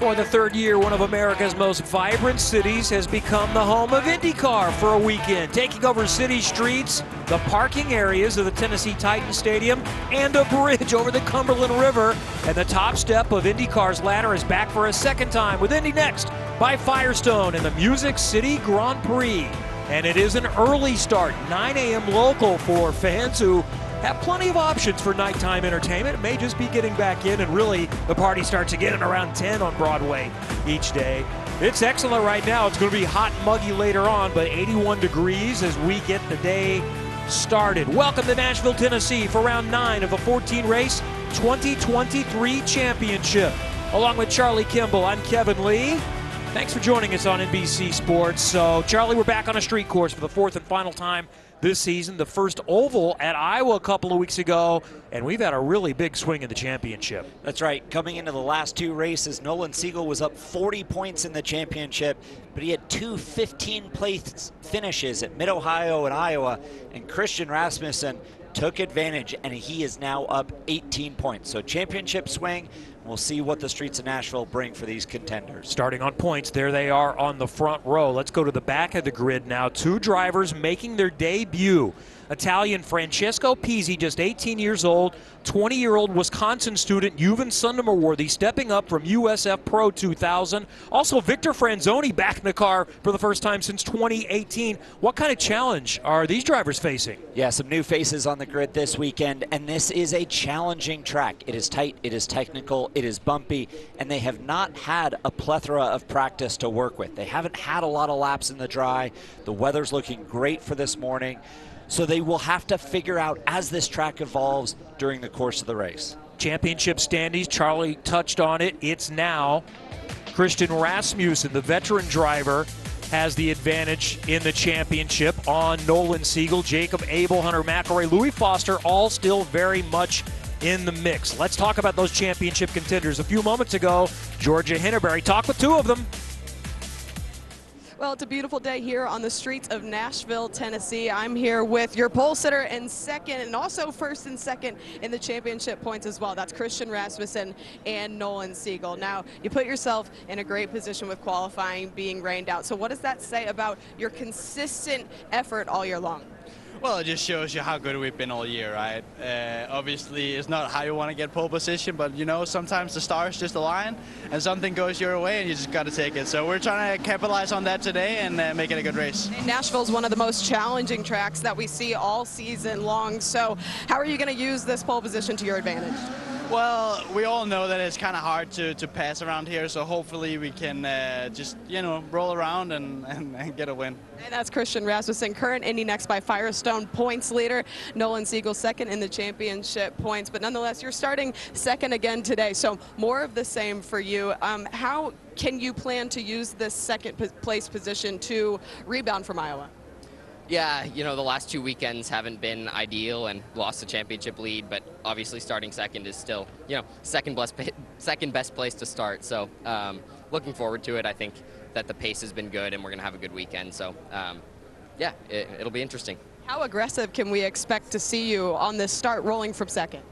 For the third year, one of America's most vibrant cities has become the home of IndyCar for a weekend, taking over city streets, the parking areas of the Tennessee Titans Stadium, and a bridge over the Cumberland River. And the top step of IndyCar's ladder is back for a second time with Indy NXT by Firestone and the Music City Grand Prix. And it is an early start, 9 a.m. local for fans who have plenty of options for nighttime entertainment. It may just be getting back in, and really the party starts again at around 10 on Broadway each day. It's excellent right now. It's going to be hot and muggy later on, but 81 degrees as we get the day started. Welcome to Nashville, Tennessee for round 9 of the 14-race 2023 championship. Along with Charlie Kimball, I'm Kevin Lee. Thanks for joining us on NBC Sports. So, Charlie, we're back on a street course for the fourth and final time this season. The first oval at Iowa a couple of weeks ago, and we've had a really big swing in the championship. That's right. Coming into the last two races, Nolan Siegel was up 40 points in the championship, but he had two 15th-place finishes at Mid-Ohio and Iowa, and Christian Rasmussen took advantage, and he is now up 18 points. So championship swing. We'll see what the streets of Nashville bring for these contenders. Starting on points, there they are on the front row. Let's go to the back of the grid now. Two drivers making their debut. Italian Francesco Pizzi, just 18 years old, 20-year-old Wisconsin student Yuvan Sundamarworthy stepping up from USF Pro 2000. Also, Victor Franzoni back in the car for the first time since 2018. What kind of challenge are these drivers facing? Yeah, some new faces on the grid this weekend, and this is a challenging track. It is tight, it is technical, it is bumpy, and they have not had a plethora of practice to work with. They haven't had a lot of laps in the dry. The weather's looking great for this morning. So they will have to figure out as this track evolves during the course of the race. Championship standings, Charlie touched on it. It's now Christian Rasmussen, the veteran driver, has the advantage in the championship on Nolan Siegel, Jacob Abel, Hunter McElroy, Louis Foster, all still very much in the mix. Let's talk about those championship contenders. A few moments ago, Georgia Hinterberry talked with two of them. Well, it's a beautiful day here on the streets of Nashville, Tennessee. I'm here with your pole sitter in second and also first and second in the championship points as well. That's Christian Rasmussen and Nolan Siegel. Now, you put yourself in a great position with qualifying being rained out. So what does that say about your consistent effort all year long? Well, it just shows you how good we've been all year, right? Obviously, it's not how you want to get pole position, but, you know, sometimes the stars just align and something goes your way and you just got to take it. So we're trying to capitalize on that today and make it a good race. Nashville is one of the most challenging tracks that we see all season long. So how are you going to use this pole position to your advantage? Well, we all know that it's kind of hard to pass around here, so hopefully we can just, you know, roll around and get a win. And that's Christian Rasmussen, current Indy NXT by Firestone points leader. Nolan Siegel second in the championship points, but nonetheless, you're starting second again today, so more of the same for you. How can you plan to use this second place position to rebound from Iowa? Yeah, you know, the last two weekends haven't been ideal and lost the championship lead, but obviously starting second is still, you know, second best place to start. So looking forward to it. I think that the pace has been good and we're going to have a good weekend. So, yeah, it'll be interesting. How aggressive can we expect to see you on this start rolling from second?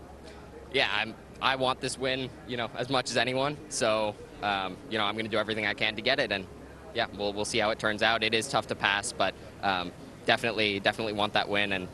Yeah, I want this win, you know, as much as anyone. So, you know, I'm going to do everything I can to get it. And, yeah, we'll see how it turns out. It is tough to pass, but definitely want that win, and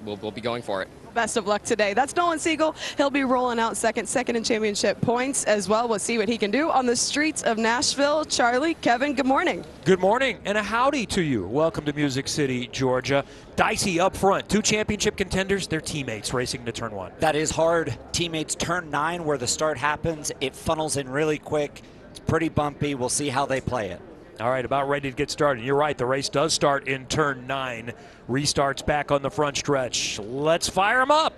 we'll be going for it. Best of luck today. That's Nolan Siegel. He'll be rolling out second in championship points as well. We'll see what he can do on the streets of Nashville. Charlie, Kevin, good morning. Good morning, and a howdy to you. Welcome to Music City, Georgia. Dicey up front. Two championship contenders, they're teammates racing to turn one. That is hard. Teammates turn 9 where the start happens. It funnels in really quick. It's pretty bumpy. We'll see how they play it. All right, about ready to get started. You're right, the race does start in turn 9. Restarts back on the front stretch. Let's fire them up.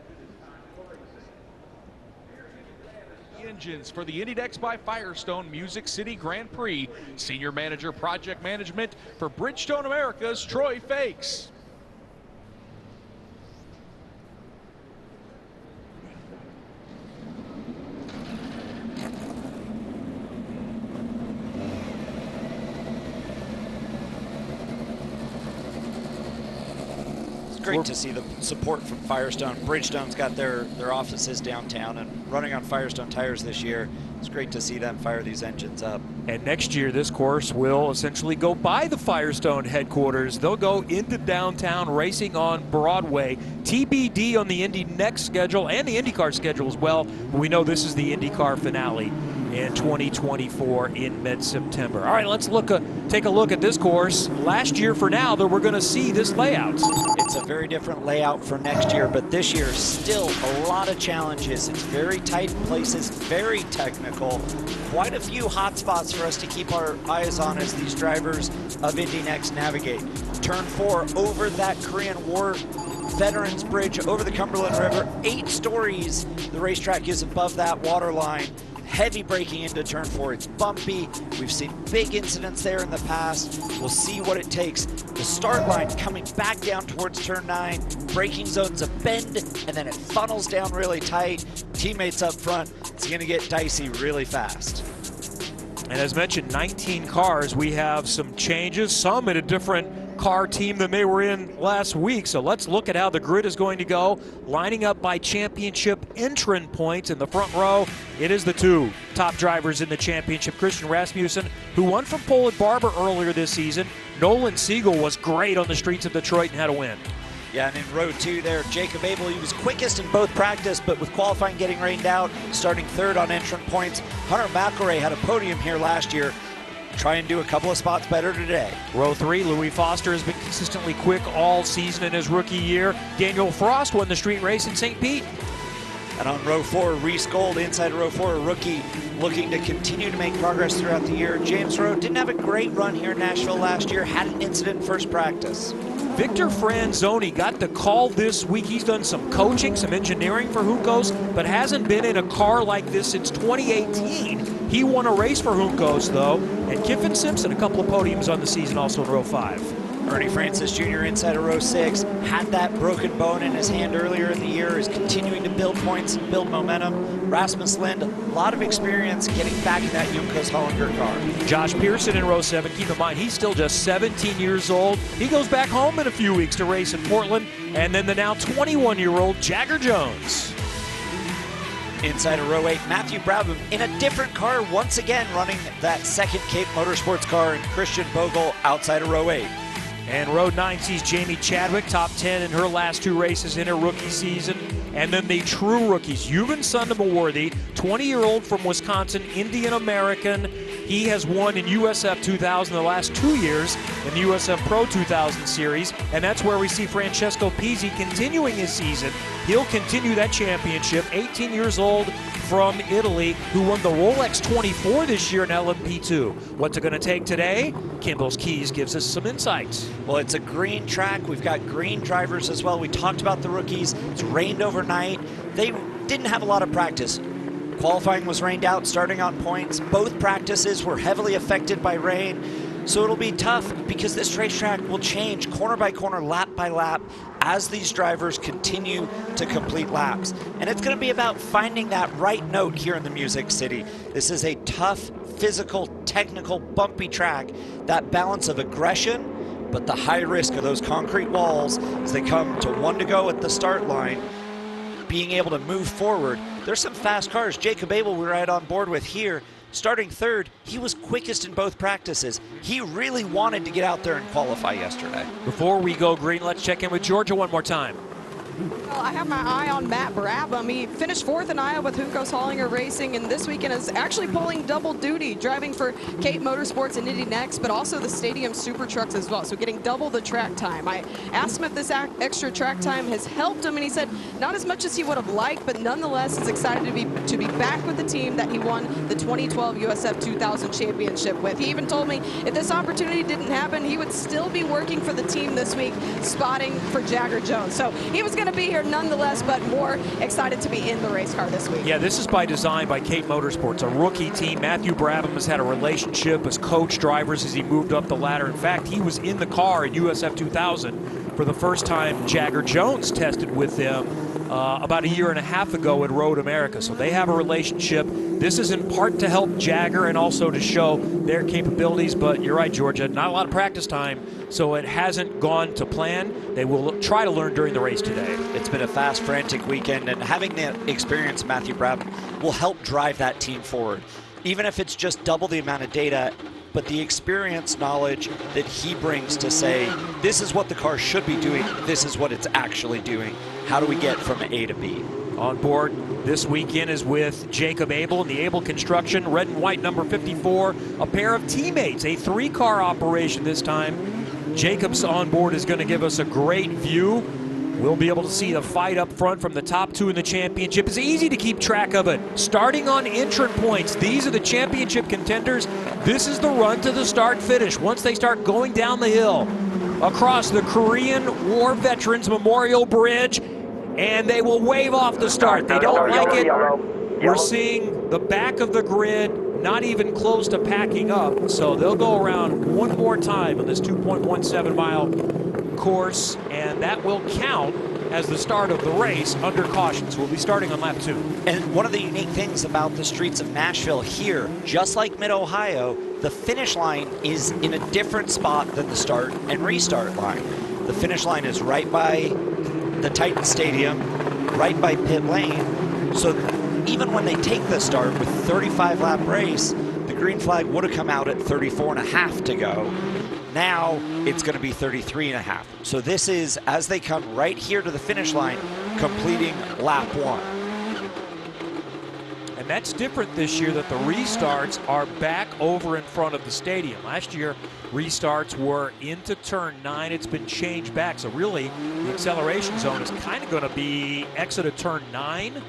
Engines for the Indy NXT by Firestone Music City Grand Prix. Senior Manager Project Management for Bridgestone Americas, Troy Fakes. Great to see the support from Firestone. Bridgestone's got their offices downtown and running on Firestone tires this year. It's great to see them fire these engines up. And next year, this course will essentially go by the Firestone headquarters. They'll go into downtown, racing on Broadway. TBD on the Indy NXT schedule and the IndyCar schedule as well. But we know this is the IndyCar finale in 2024 in mid-September. All right, let's take a look at this course. Last year for now, though, we're going to see this layout. It's a very different layout for next year, but this year still a lot of challenges. It's very tight in places, very technical. Quite a few hot spots for us to keep our eyes on as these drivers of INDY NXT navigate. Turn 4 over that Korean War Veterans Bridge over the Cumberland River. 8 stories the racetrack is above that water line. Heavy braking into turn 4. It's bumpy. We've seen big incidents there in the past. We'll see what it takes. The start line coming back down towards turn 9. Braking zone's a bend, and then it funnels down really tight. Teammates up front. It's going to get dicey really fast. And as mentioned, 19 cars. We have some changes, some at a different car team than they were in last week. So let's look at how the grid is going to go. Lining up by championship entrant points in the front row, it is the 2 top drivers in the championship. Christian Rasmussen, who won from pole at Barber earlier this season. Nolan Siegel was great on the streets of Detroit and had a win. Yeah, and in row 2 there, Jacob Abel, he was quickest in both practice, but with qualifying getting rained out, starting 3rd on entrant points. Hunter McElroy had a podium here last year. Try and do a couple of spots better today. Row 3, Louis Foster has been consistently quick all season in his rookie year. Daniel Frost won the street race in St. Pete. And on row 4, Reese Gold, inside row 4, a rookie looking to continue to make progress throughout the year. James Rowe didn't have a great run here in Nashville last year, had an incident in first practice. Victor Franzoni got the call this week. He's done some coaching, some engineering for Juncos, but hasn't been in a car like this since 2018. He won a race for Juncos, though, and Kiffin Simpson, a couple of podiums on the season, also in row 5. Ernie Francis Jr. inside of row 6, had that broken bone in his hand earlier in the year, is continuing to build points and build momentum. Rasmus Lind, a lot of experience getting back in that Juncos Hollinger car. Josh Pearson in row 7, keep in mind, he's still just 17 years old. He goes back home in a few weeks to race in Portland. And then the now 21-year-old Jagger Jones. Inside of row 8, Matthew Brabham in a different car, once again running that second Cape Motorsports car, and Christian Bogle outside of row 8. And row 9 sees Jamie Chadwick, top 10 in her last 2 races in her rookie season. And then the true rookies, Yuvan Sundamoworthy, 20-year-old from Wisconsin, Indian American. He has won in USF 2000 the last 2 years in the USF Pro 2000 series. And that's where we see Francesco Pizzi continuing his season. He'll continue that championship, 18 years old from Italy, who won the Rolex 24 this year in LMP2. What's it going to take today? Kimball's Keys gives us some insights. Well, it's a green track. We've got green drivers as well. We talked about the rookies. It's rained overnight. They didn't have a lot of practice. Qualifying was rained out, starting on points. Both practices were heavily affected by rain. So it'll be tough because this racetrack will change corner by corner, lap by lap, as these drivers continue to complete laps. And it's going to be about finding that right note here in the Music City. This is a tough, physical, technical, bumpy track. That balance of aggression, but the high risk of those concrete walls as they come to 1 to go at the start line, being able to move forward. There's some fast cars. Jacob Abel we're right on board with here. Starting 3rd, he was quickest in both practices. He really wanted to get out there and qualify yesterday. Before we go green, let's check in with Georgia one more time. Well, I have my eye on Matt Brabham. He finished 4th in Iowa with Juncos Hollinger Racing, and this weekend is actually pulling double duty, driving for Cape Motorsports and INDY NXT, but also the Stadium Super Trucks as well, so getting double the track time. I asked him if this extra track time has helped him, and he said not as much as he would have liked, but nonetheless is excited to be back with the team that he won the 2012 USF 2000 championship with. He even told me if this opportunity didn't happen, he would still be working for the team this week, spotting for Jagger Jones. So he was going to be here nonetheless, but more excited to be in the race car this week. Yeah, this is by design by Cape Motorsports, a rookie team. Matthew Brabham has had a relationship, has coached drivers as he moved up the ladder. In fact, he was in the car in USF 2000 for the first time, Jagger Jones tested with them about a year and a half ago at Road America. So they have a relationship. This is in part to help Jagger and also to show their capabilities. But you're right, Georgia, not a lot of practice time, so it hasn't gone to plan. They will try to learn during the race today. It's been a fast, frantic weekend, and having the experience Matthew Brown will help drive that team forward. Even if it's just double the amount of data, but the experience, knowledge that he brings to say, this is what the car should be doing, this is what it's actually doing. How do we get from A to B? On board this weekend is with Jacob Abel in the Abel Construction, red and white number 54, a pair of teammates, a 3-car operation this time. Jacob's on board is going to give us a great view. We'll be able to see the fight up front from the top 2 in the championship. It's easy to keep track of it. Starting on entrant points, these are the championship contenders. This is the run to the start finish. Once they start going down the hill across the Korean War Veterans Memorial Bridge, and they will wave off the start. They don't like it. We're seeing the back of the grid not even close to packing up, so they'll go around one more time on this 2.17 mile course, and that will count as the start of the race under caution. So we'll be starting on lap 2. And one of the unique things about the streets of Nashville here, just like Mid-Ohio, the finish line is in a different spot than the start and restart line. The finish line is right by the Titan Stadium, right by pit lane. So even when they take the start with 35 lap race, the green flag would have come out at 34.5 to go. Now it's going to be 33.5. So this is, as they come right here to the finish line, completing lap 1. And that's different this year, that the restarts are back over in front of the stadium. Last year, restarts were into turn 9. It's been changed back. So really, the acceleration zone is kind of going to be exit of turn 9.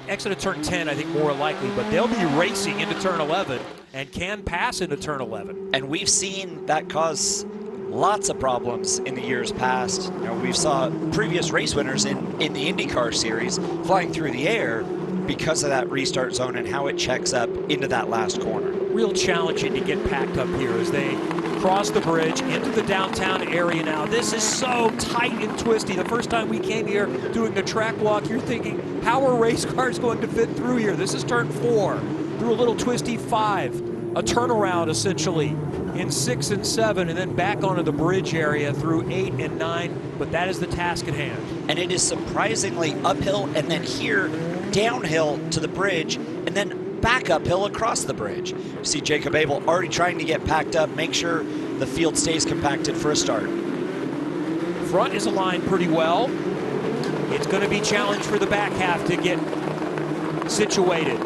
Exit of turn 10, I think, more likely, but they'll be racing into turn 11 and can pass into turn 11. And we've seen that cause lots of problems in the years past. You know, we saw previous race winners in the IndyCar series flying through the air because of that restart zone and how it checks up into that last corner. Real challenging to get packed up here as they cross the bridge into the downtown area now. This is so tight and twisty. The first time we came here doing the track walk, you're thinking, how are race cars going to fit through here? This is turn 4, through a little twisty 5, a turnaround essentially in 6 and 7, and then back onto the bridge area through 8 and 9, but that is the task at hand. And it is surprisingly uphill and then here downhill to the bridge and then back uphill across the bridge. You see Jacob Abel already trying to get packed up, make sure the field stays compacted for a start. Front is aligned pretty well. It's going to be challenged for the back half to get situated.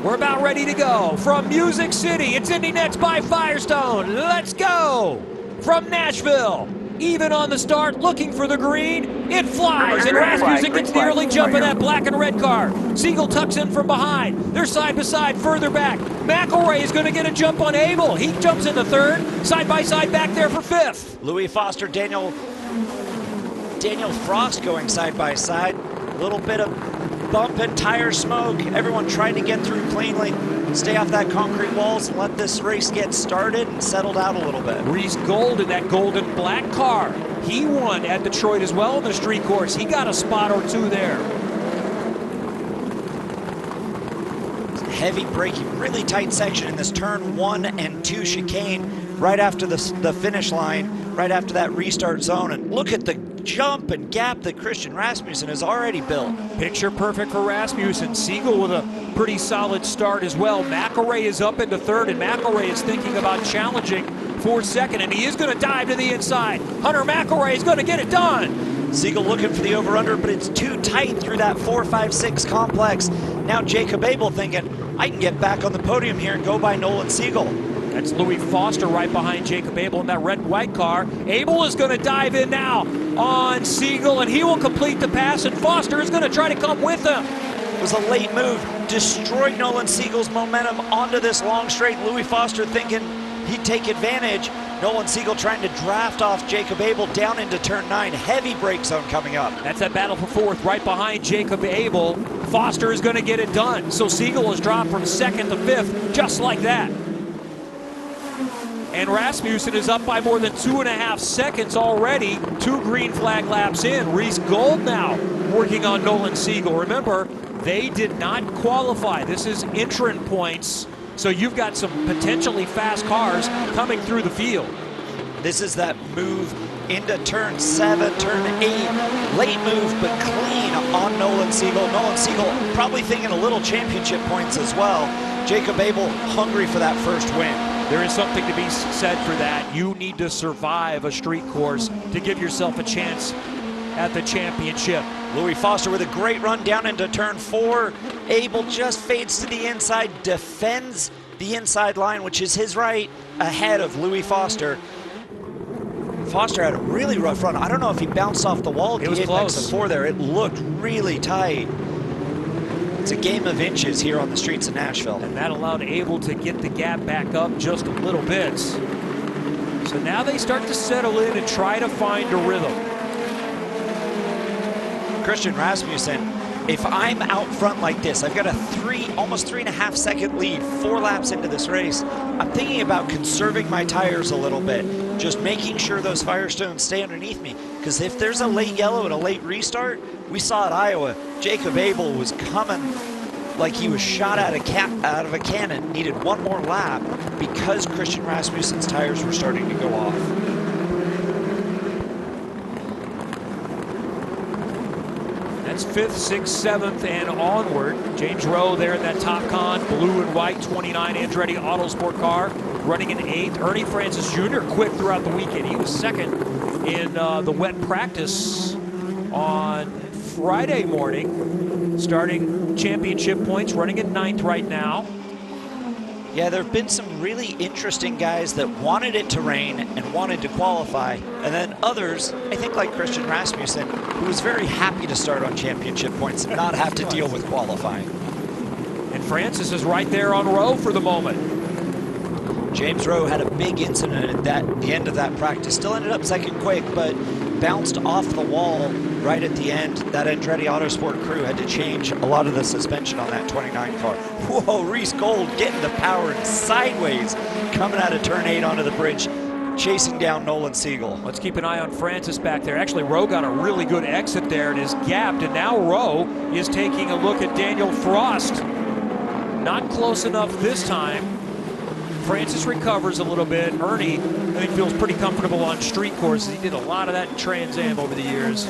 We're about ready to go. From Music City, it's INDY NXT by Firestone. Let's go! From Nashville, even on the start, looking for the green. It flies, and Rasmussen gets the early jump in that black and red car. Siegel tucks in from behind. They're side by side, further back. McElroy is going to get a jump on Abel. He jumps into 3rd, side by side back there for 5th. Louis Foster, Daniel Frost going side by side. A little bit of bump and tire smoke. Everyone trying to get through cleanly, stay off that concrete walls and let this race get started and settled out a little bit. Reese Gold in that gold and black car. He won at Detroit as well in the street course. He got a spot or 2 there. Heavy braking, really tight section in this turn 1 and 2 chicane right after the finish line, right after that restart zone. And look at the jump and gap that Christian Rasmussen has already built. Picture perfect for Rasmussen. Siegel with a pretty solid start as well. McElroy is up into 3rd, and McElroy is thinking about challenging for 2nd, and he is going to dive to the inside. Hunter McElroy is going to get it done. Siegel looking for the over-under, but it's too tight through that 4, 5, 6 complex. Now Jacob Abel thinking, I can get back on the podium here and go by Nolan Siegel. That's Louis Foster right behind Jacob Abel in that red and white car. Abel is going to dive in now on Siegel, and he will complete the pass, and Foster is going to try to come with him. It was a late move, destroyed Nolan Siegel's momentum onto this long straight. Louis Foster thinking he'd take advantage. Nolan Siegel trying to draft off Jacob Abel down into turn 9. Heavy brake zone coming up. That's that battle for 4th right behind Jacob Abel. Foster is going to get it done. So Siegel is dropped from 2nd to 5th just like that. And Rasmussen is up by more than 2.5 seconds already. 2 green flag laps in. Reese Gold now working on Nolan Siegel. Remember, they did not qualify. This is entrant points. So you've got some potentially fast cars coming through the field. This is that move into turn 7, turn 8. Late move, but clean on Nolan Siegel. Nolan Siegel probably thinking a little championship points as well. Jacob Abel hungry for that first win. There is something to be said for that. You need to survive a street course to give yourself a chance at the championship. Louis Foster with a great run down into turn 4. Abel just fades to the inside, defends the inside line, which is his right, ahead of Louis Foster. Foster had a really rough run. I don't know if he bounced off the wall at the apex of 4 there. It looked really tight. It's a game of inches here on the streets of Nashville. And that allowed Abel to get the gap back up just a little bit. So now they start to settle in and try to find a rhythm. Christian Rasmussen, if I'm out front like this, I've got a almost 3.5 second lead, 4 laps into this race. I'm thinking about conserving my tires a little bit, just making sure those Firestones stay underneath me. Because if there's a late yellow and a late restart, we saw at Iowa, Jacob Abel was coming like he was shot out of a cannon, needed 1 more lap because Christian Rasmussen's tires were starting to go off. That's 5th, 6th, 7th, and onward. James Rowe there in that top con, blue and white 29 Andretti Autosport car, running in 8th. Ernie Francis Jr. quick throughout the weekend. He was 2nd in the wet practice on Friday morning, starting championship points, running at 9th right now. Yeah, there have been some really interesting guys that wanted it to rain and wanted to qualify, and then others, I think like Christian Rasmussen, who was very happy to start on championship points and not have to deal with qualifying. And Francis is right there on Rowe for the moment. James Rowe had a big incident at the end of that practice. Still ended up 2nd quick, but bounced off the wall right at the end. That Andretti Autosport crew had to change a lot of the suspension on that 29 car. Whoa, Reese Gold getting the power and sideways, coming out of turn 8 onto the bridge, chasing down Nolan Siegel. Let's keep an eye on Francis back there. Actually, Rowe got a really good exit there and is gapped, and now Rowe is taking a look at Daniel Frost. Not close enough this time. Francis recovers a little bit. Ernie, I think, feels pretty comfortable on street courses. He did a lot of that in Trans Am over the years,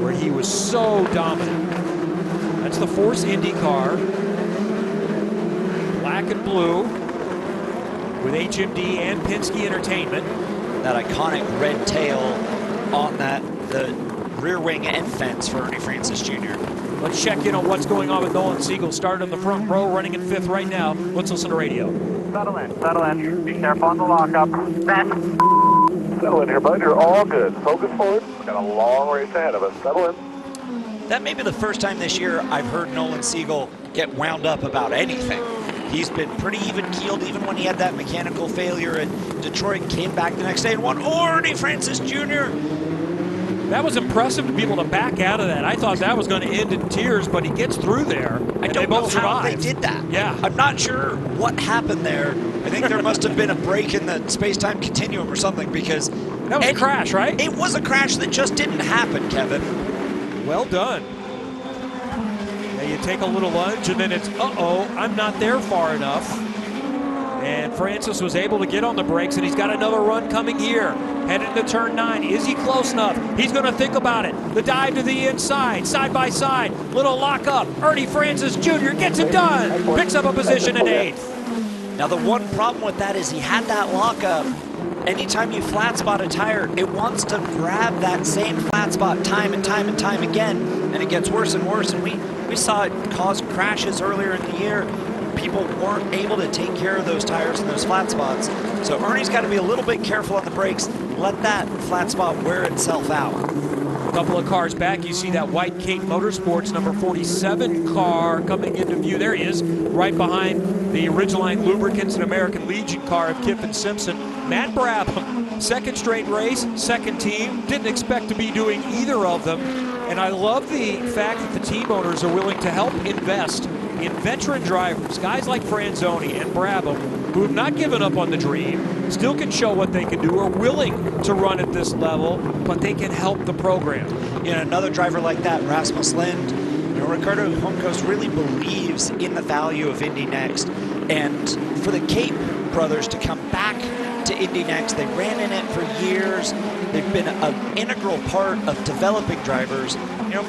where he was so dominant. That's the Force Indy car, black and blue, with HMD and Penske Entertainment. That iconic red tail on the rear wing end fence for Ernie Francis Jr. Let's check in on what's going on with Nolan Siegel. Started in the front row, running in 5th right now. Let's listen to radio. Settle in. Be careful on the lockup. Settle in here, bud. You're all good. Focus forward. We've got a long race ahead of us. Settle in. That may be the first time this year I've heard Nolan Siegel get wound up about anything. He's been pretty even-keeled, even when he had that mechanical failure at Detroit, came back the next day and won. Ernie Francis Jr. That was impressive to be able to back out of that. I thought that was going to end in tears, but he gets through there. I don't know how they did that. Yeah. I'm not sure what happened there. I think there must have been a break in the space-time continuum or something, because that was a crash, right? It was a crash that just didn't happen, Kevin. Well done. Yeah, you take a little lunge, and then it's, uh-oh, I'm not there far enough. And Francis was able to get on the brakes, and he's got another run coming here. Headed to turn 9. Is he close enough? He's going to think about it. The dive to the inside, side by side. Little lockup. Ernie Francis Jr. gets it done. Picks up a position in 8th. Now, the one problem with that is he had that lockup. Anytime you flat spot a tire, it wants to grab that same flat spot time and time and time again, and it gets worse and worse. And we saw it cause crashes earlier in the year. People weren't able to take care of those tires in those flat spots. So Ernie's got to be a little bit careful on the brakes. Let that flat spot wear itself out. A couple of cars back, you see that white Kate Motorsports number 47 car coming into view. There he is, right behind the Ridgeline Lubricants and American Legion car of Kiffin Simpson. Matt Brabham, 2nd straight race, 2nd team. Didn't expect to be doing either of them. And I love the fact that the team owners are willing to help invest in veteran drivers, guys like Franzoni and Brabham, who have not given up on the dream, still can show what they can do, are willing to run at this level, but they can help the program. You know, another driver like that, Rasmus Lind, you know, Ricardo Honco's really believes in the value of Indy NXT. And for the Cape brothers to come back to Indy NXT, they ran in it for years. They've been an integral part of developing drivers. You know,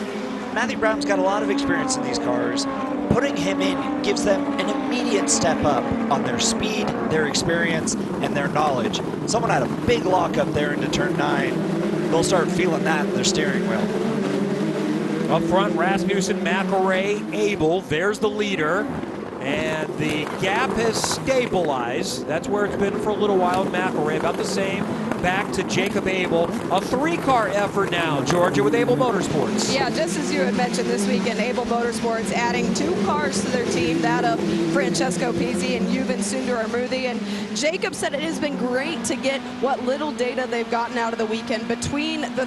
Matthew Brown's got a lot of experience in these cars. Putting him in gives them an immediate step up on their speed, their experience, and their knowledge. Someone had a big lock up there into turn 9. They'll start feeling that in their steering wheel. Up front, Rasmussen, McElray, Abel. There's the leader. And the gap has stabilized. That's where it's been for a little while. McElray about the same. Back to Jacob Abel. A 3-car effort now, Georgia, with Abel Motorsports. Yeah, just as you had mentioned this weekend, Abel Motorsports adding 2 cars to their team, that of Francesco Pizzi and Yuvan Sundaramurthy. And Jacob said it has been great to get what little data they've gotten out of the weekend between the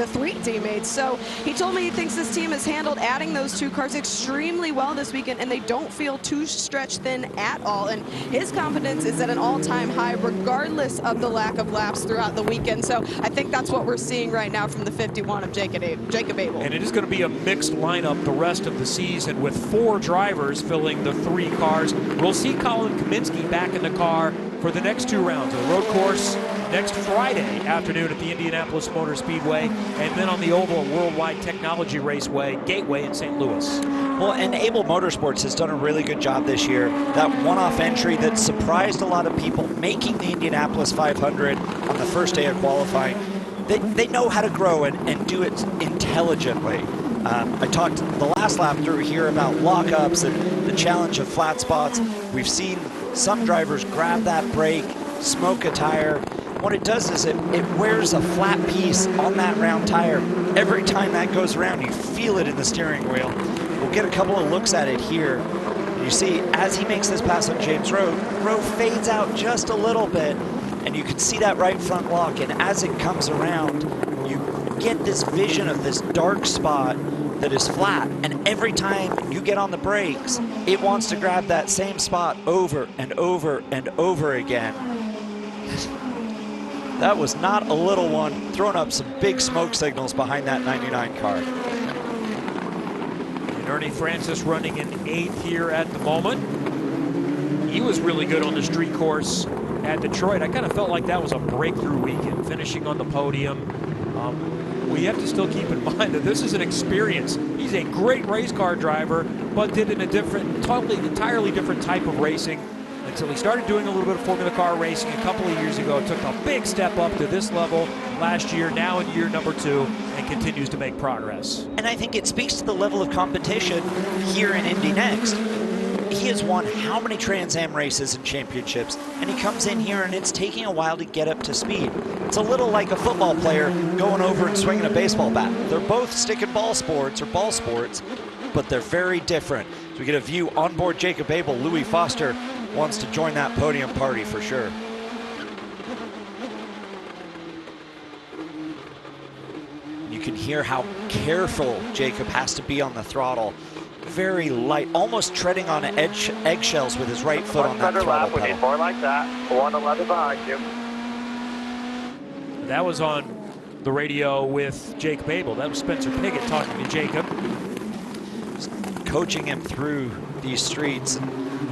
3 teammates. So he told me he thinks this team has handled adding those 2 cars extremely well this weekend, and they don't feel too stretched thin at all. And his confidence is at an all-time high, regardless of the lack of laps throughout the weekend. So I think that's what we're seeing right now from the 51 of Jacob Abel. And it is going to be a mixed lineup the rest of the season with 4 drivers filling the 3 cars. We'll see Colin Kaminsky back in the car for the next 2 rounds of the road course next Friday afternoon at the Indianapolis Motor Speedway, and then on the oval Worldwide Technology Raceway Gateway in St. Louis. Well, and Abel Motorsports has done a really good job this year. That one-off entry that surprised a lot of people, making the Indianapolis 500 on the first day of qualifying. They know how to grow and do it intelligently. I talked the last lap through here about lockups and the challenge of flat spots. We've seen some drivers grab that brake, smoke a tire. What it does is it wears a flat piece on that round tire. Every time that goes around, you feel it in the steering wheel. We'll get a couple of looks at it here. You see, as he makes this pass on James Rowe fades out just a little bit, and you can see that right front lock, and as it comes around, you get this vision of this dark spot that is flat, and every time you get on the brakes, it wants to grab that same spot over and over and over again. That was not a little one, throwing up some big smoke signals behind that 99 car. And Ernie Francis running in 8th here at the moment. He was really good on the street course at Detroit. I kind of felt like that was a breakthrough weekend, finishing on the podium. We have to still keep in mind that this is an experience. He's a great race car driver, but did in a entirely different type of racing until he started doing a little bit of Formula Car racing a couple of years ago. Took a big step up to this level last year, now in year number 2, and continues to make progress. And I think it speaks to the level of competition here in Indy NXT. He has won how many Trans Am races and championships, and he comes in here and it's taking a while to get up to speed. It's a little like a football player going over and swinging a baseball bat. They're both stick and ball sports, but they're very different. So we get a view on board Jacob Abel. Louis Foster wants to join that podium party for sure. You can hear how careful Jacob has to be on the throttle. Very light, almost treading on eggshells with his right foot on that throttle pedal. We need more like that. 111 behind you. That was on the radio with Jacob Abel. That was Spencer Piggott talking to Jacob. Just coaching him through these streets.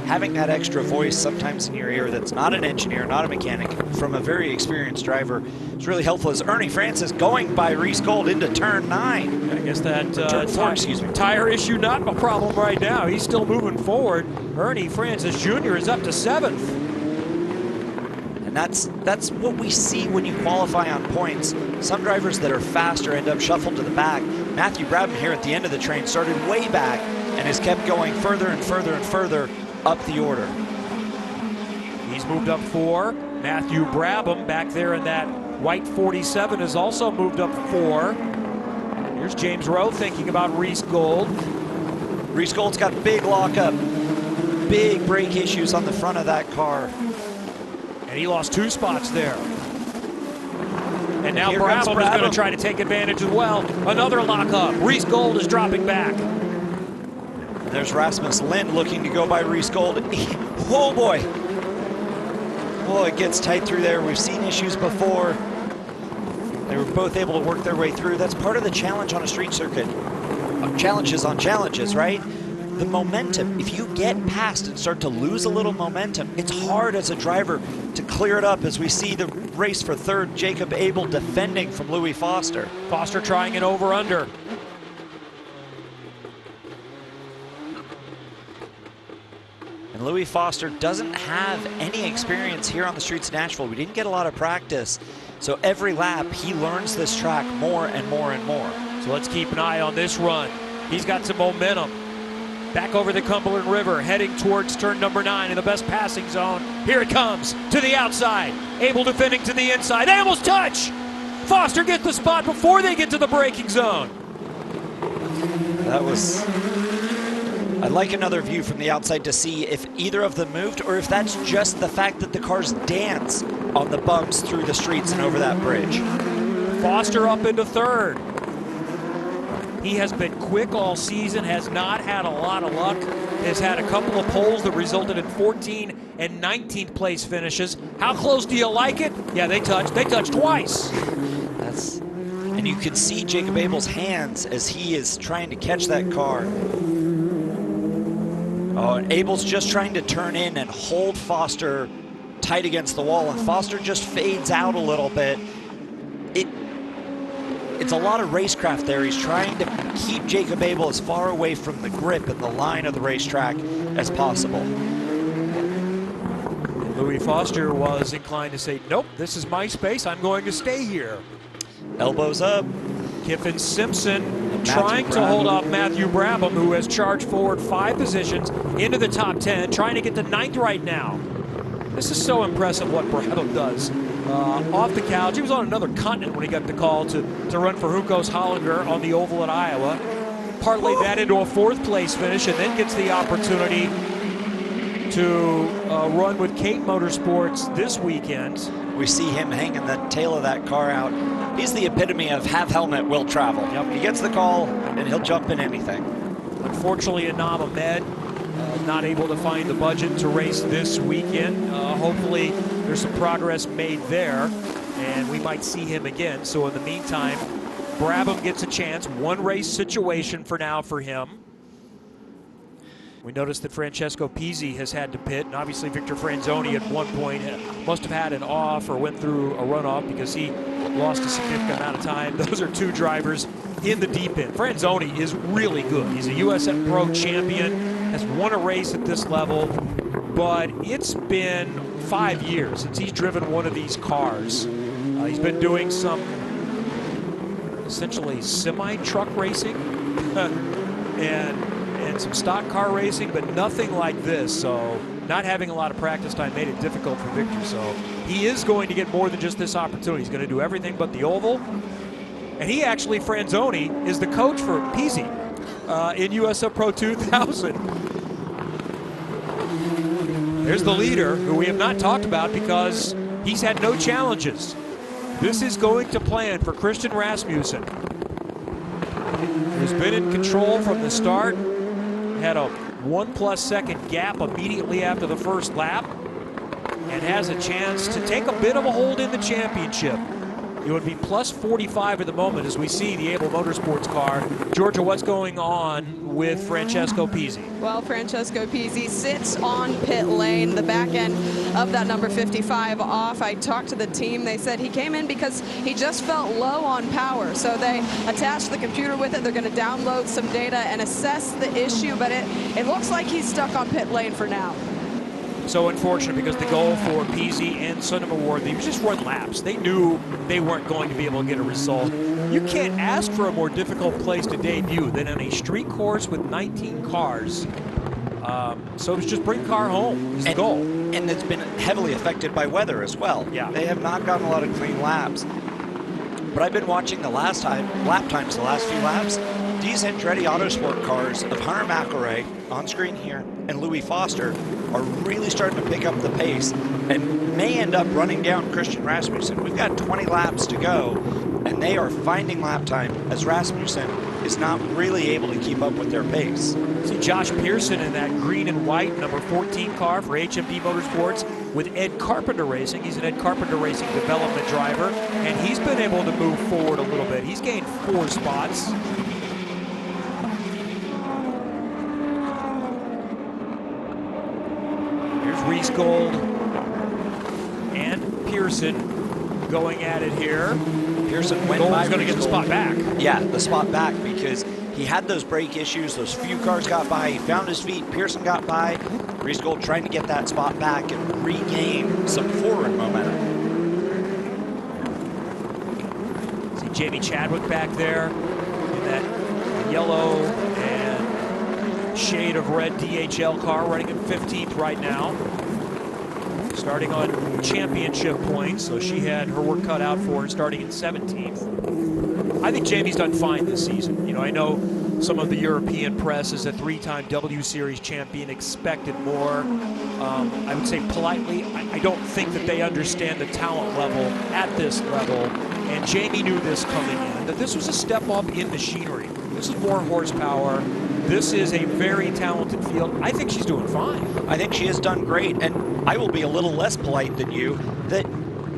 Having that extra voice sometimes in your ear that's not an engineer, not a mechanic, from a very experienced driver is really helpful. As Ernie Francis going by Reese Gold into turn 9. I guess that turn 4, excuse me. Tire issue not a problem right now. He's still moving forward. Ernie Francis Jr. is up to 7th. And that's what we see when you qualify on points. Some drivers that are faster end up shuffled to the back. Matthew Brabham here at the end of the train started way back and has kept going further and further and further up the order. He's moved up 4. Matthew Brabham back there in that white 47 has also moved up 4. Here's James Rowe thinking about Reese Gold. Reese Gold's got big lockup, big brake issues on the front of that car. And he lost 2 spots there. And now Here Brabham comes is going to try to take advantage as well. Another lockup. Reese Gold is dropping back. There's Rasmus Lind looking to go by Reese Gold. Oh boy. Oh, it gets tight through there. We've seen issues before. They were both able to work their way through. That's part of the challenge on a street circuit. Challenges on challenges, right? The momentum, if you get past and start to lose a little momentum, it's hard as a driver to clear it up, as we see the race for third, Jacob Abel defending from Louis Foster. Foster trying an over-under. And Louis Foster doesn't have any experience here on the streets of Nashville. We didn't get a lot of practice. So every lap, he learns this track more and more and more. So let's keep an eye on this run. He's got some momentum. Back over the Cumberland River, heading towards turn number 9 in the best passing zone. Here it comes, to the outside. Abel defending to the inside. They almost touch! Foster gets the spot before they get to the braking zone. That was... I'd like another view from the outside to see if either of them moved, or if that's just the fact that the cars dance on the bumps through the streets and over that bridge. Foster up into third. He has been quick all season, has not had a lot of luck, has had a couple of poles that resulted in 14th and 19th place finishes. How close do you like it? Yeah, they touched twice. And you can see Jacob Abel's hands as he is trying to catch that car. Oh, and Abel's just trying to turn in and hold Foster tight against the wall, and Foster just fades out a little bit. It's a lot of racecraft there. He's trying to keep Jacob Abel as far away from the grip and the line of the racetrack as possible. Louis Foster was inclined to say, nope, this is my space, I'm going to stay here. Elbows up. Kiffin Simpson trying to hold off Matthew Brabham, who has charged forward 5 positions into the top 10, trying to get to 9th right now. This is so impressive what Brabham does. Off the couch, he was on another continent when he got the call to run for Hunkos Hollinger on the oval at Iowa. Parlayed that into a 4th place finish, and then gets the opportunity to run with Kate Motorsports this weekend. We see him hanging the tail of that car out. He's the epitome of have helmet, will travel. Yep. He gets the call, and he'll jump in anything. Unfortunately, Anam Ahmed not able to find the budget to race this weekend. Hopefully, there's some progress made there, and we might see him again. So in the meantime, Brabham gets a chance. 1 race situation for now for him. We noticed that Francesco Pizzi has had to pit, and obviously Victor Franzoni at one point must have had an off or went through a runoff because he lost a significant amount of time. Those are 2 drivers in the deep end. Franzoni is really good. He's a USF Pro champion, has won a race at this level, but it's been 5 years since he's driven one of these cars. He's been doing some essentially semi-truck racing and some stock car racing, but nothing like this. So not having a lot of practice time made it difficult for Victor. So he is going to get more than just this opportunity. He's going to do everything but the oval. And he actually, Franzoni, is the coach for Pizzi in USF Pro 2000. There's the leader, who we have not talked about because he's had no challenges. This is going to plan for Christian Rasmussen, who's been in control from the start. Had a 1+ second gap immediately after the first lap, and has a chance to take a bit of a hold in the championship. It would be plus 45 at the moment as we see the Able Motorsports car. Georgia, what's going on with Francesco Pizzi? Well, Francesco Pizzi sits on pit lane, the back end of that number 55 off. I talked to the team. They said he came in because he just felt low on power. So they attached the computer with it. They're going to download some data and assess the issue, but it looks like he's stuck on pit lane for now. So unfortunate, because the goal for Pizzi and Sonoma Award, they just run laps. They knew they weren't going to be able to get a result. You can't ask for a more difficult place to debut than on a street course with 19 cars. So it's just bring car home is the goal. And it's been heavily affected by weather as well. Yeah. They have not gotten a lot of clean laps. But I've been watching the lap times the last few laps. These Andretti Autosport cars of Hunter McElroy, on screen here, and Louis Foster are really starting to pick up the pace and may end up running down Christian Rasmussen. We've got 20 laps to go. and they are finding lap time as Rasmussen is not really able to keep up with their pace. See Josh Pearson in that green and white number 14 car for HMD Motorsports with Ed Carpenter Racing. He's an Ed Carpenter Racing development driver, and he's been able to move forward a little bit. He's gained 4 spots. Here's Reese Gold and Pearson going at it here. Pearson went Gold's by. Going to get the spot back. Yeah, the spot back, because he had those brake issues. Those few cars got by. He found his feet. Pearson got by. Reese Gold trying to get that spot back and regain some forward momentum. See Jamie Chadwick back there in that yellow and shade of red DHL car, running in 15th right now. Starting on championship points, so she had her work cut out for her, starting in 17th. I think Jamie's done fine this season. You know, I know some of the European press as a 3-time W Series champion expected more. I would say politely, I don't think that they understand the talent level at this level, and Jamie knew this coming in, that this was a step up in machinery. This is more horsepower. This is a very talented field. I think she's doing fine. I think she has done great, and I will be a little less polite than you, that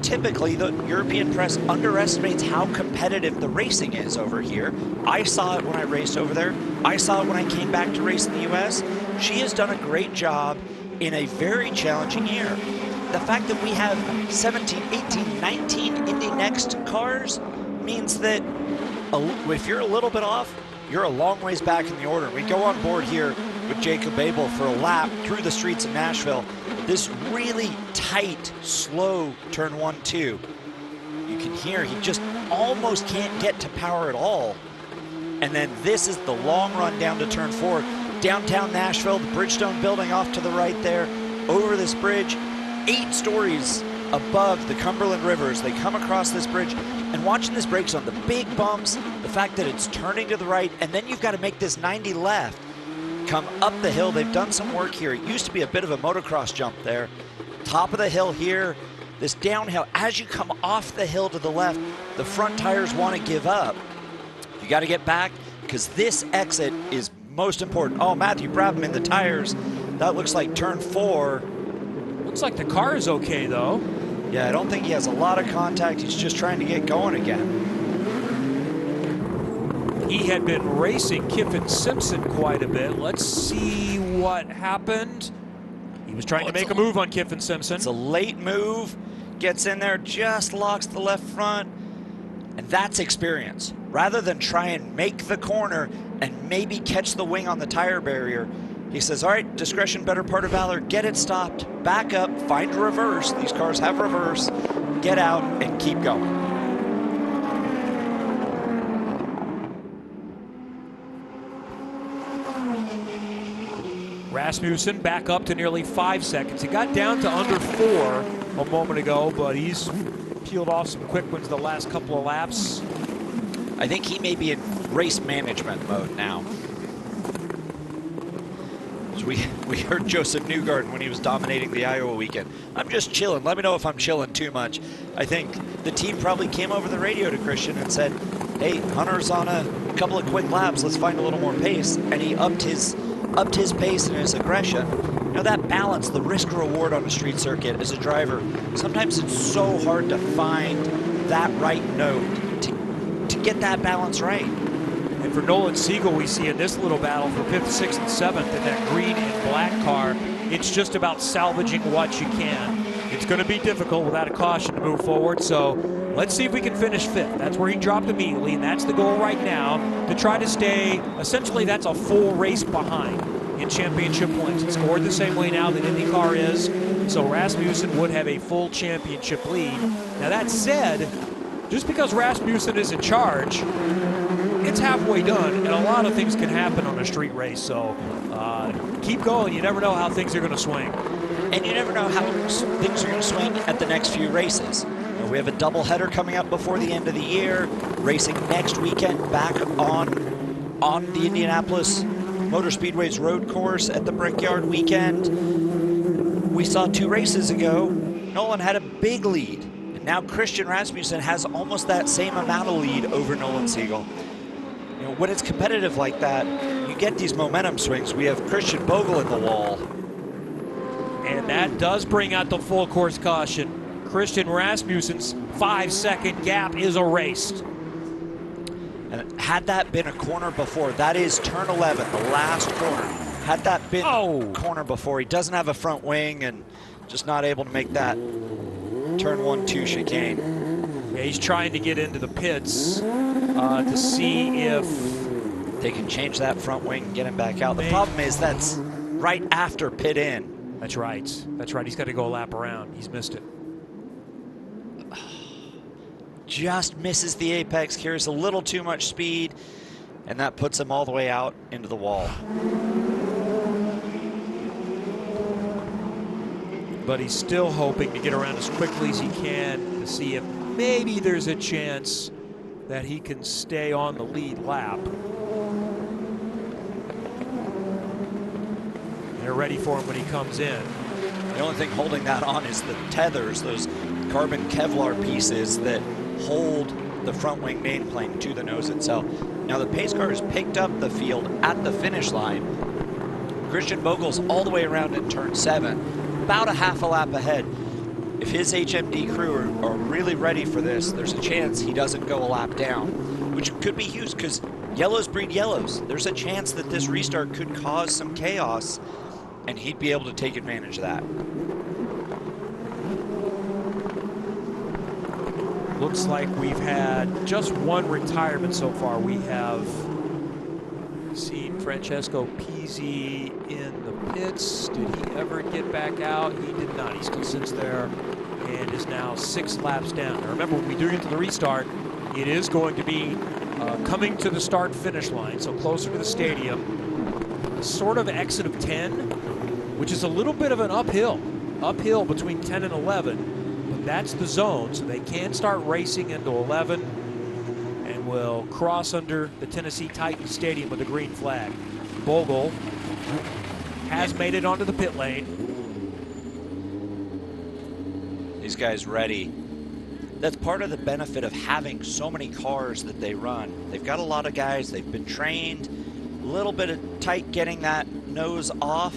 typically the European press underestimates how competitive the racing is over here. I saw it when I raced over there. I saw it when I came back to race in the US. She has done a great job in a very challenging year. The fact that we have 17, 18, 19 Indy NXT cars means that if you're a little bit off, you're a long ways back in the order. We go on board here with Jacob Abel for a lap through the streets of Nashville. This really tight, slow turn 1-2. You can hear he just almost can't get to power at all. And then this is the long run down to turn 4. Downtown Nashville, the Bridgestone building off to the right there. Over this bridge, 8 stories above the Cumberland Rivers. They come across this bridge, and watching this brake zone, the big bumps, the fact that it's turning to the right, and then you've got to make this 90 left, come up the hill. They've done some work here. It used to be a bit of a motocross jump there. Top of the hill here, this downhill. As you come off the hill to the left, the front tires want to give up. You got to get back, because this exit is most important. Oh, Matthew Brabham in the tires. That looks like turn 4. Looks like the car is okay, though. Yeah, I don't think he has a lot of contact. He's just trying to get going again. He had been racing Kiffin Simpson quite a bit. Let's see what happened. He was trying to make a move on Kiffin Simpson. It's a late move. Gets in there, just locks the left front. And that's experience. Rather than try and make the corner and maybe catch the wing on the tire barrier, he says, all right, discretion, better part of valor. Get it stopped, back up, find a reverse. These cars have reverse. Get out and keep going. Rasmussen back up to nearly 5 seconds. He got down to under 4 a moment ago, but he's peeled off some quick ones the last couple of laps. I think he may be in race management mode now. We heard Joseph Newgarden when he was dominating the Iowa weekend. I'm just chilling. Let me know if I'm chilling too much. I think the team probably came over the radio to Christian and said, hey, Hunter's on a couple of quick laps. Let's find a little more pace. And he upped his pace and his aggression. You know, that balance, the risk reward on a street circuit as a driver, sometimes it's so hard to find that right note to get that balance right. And for Nolan Siegel, we see in this little battle for 5th, 6th, and 7th in that green and black car, it's just about salvaging what you can. It's going to be difficult without a caution to move forward, so let's see if we can finish 5th. That's where he dropped immediately, and that's the goal right now, to try to stay, essentially that's a full race behind in championship points. It's scored the same way now that IndyCar is, so Rasmussen would have a full championship lead. Now that said, just because Rasmussen is in charge, it's halfway done, and a lot of things can happen on a street race, so keep going. You never know how things are going to swing. And you never know how things are going to swing at the next few races. You know, we have a doubleheader coming up before the end of the year, racing next weekend back on the Indianapolis Motor Speedway's road course at the Brickyard weekend. We saw 2 races ago, Nolan had a big lead. Now Christian Rasmussen has almost that same amount of lead over Nolan Siegel. You know, when it's competitive like that, you get these momentum swings. We have Christian Bogle at the wall. And that does bring out the full course caution. Christian Rasmussen's 5-second gap is erased. And had that been a corner before, that is turn 11, the last corner. Had that been a corner before, he doesn't have a front wing and just not able to make that turn 1-2 chicane. Yeah, he's trying to get into the pits to see if they can change that front wing and get him back out. The problem is that's right after pit in. That's right. That's right. He's got to go a lap around. He's missed it. Just misses the apex, carries a little too much speed, and that puts him all the way out into the wall. But he's still hoping to get around as quickly as he can to see if maybe there's a chance that he can stay on the lead lap. They're ready for him when he comes in. The only thing holding that on is the tethers, those carbon Kevlar pieces that hold the front wing main plane to the nose itself. Now the pace car has picked up the field at the finish line. Christian Bogle's all the way around in turn 7, about a half a lap ahead. If his HMD crew are really ready for this, there's a chance he doesn't go a lap down, which could be huge because yellows breed yellows. There's a chance that this restart could cause some chaos, and he'd be able to take advantage of that. Looks like we've had just one retirement so far. We have seen Francesco Pizzi in the pits. Did he ever get back out? He did not. He still sits there and is now 6 laps down. Now remember, when we do get to the restart, it is going to be coming to the start-finish line, so closer to the stadium. A sort of exit of 10, which is a little bit of an uphill between 10 and 11. That's the zone, so they can start racing into 11 and will cross under the Tennessee Titans Stadium with a green flag. Bogle has made it onto the pit lane. These guys ready. That's part of the benefit of having so many cars that they run. They've got a lot of guys, they've been trained, a little bit of tight getting that nose off,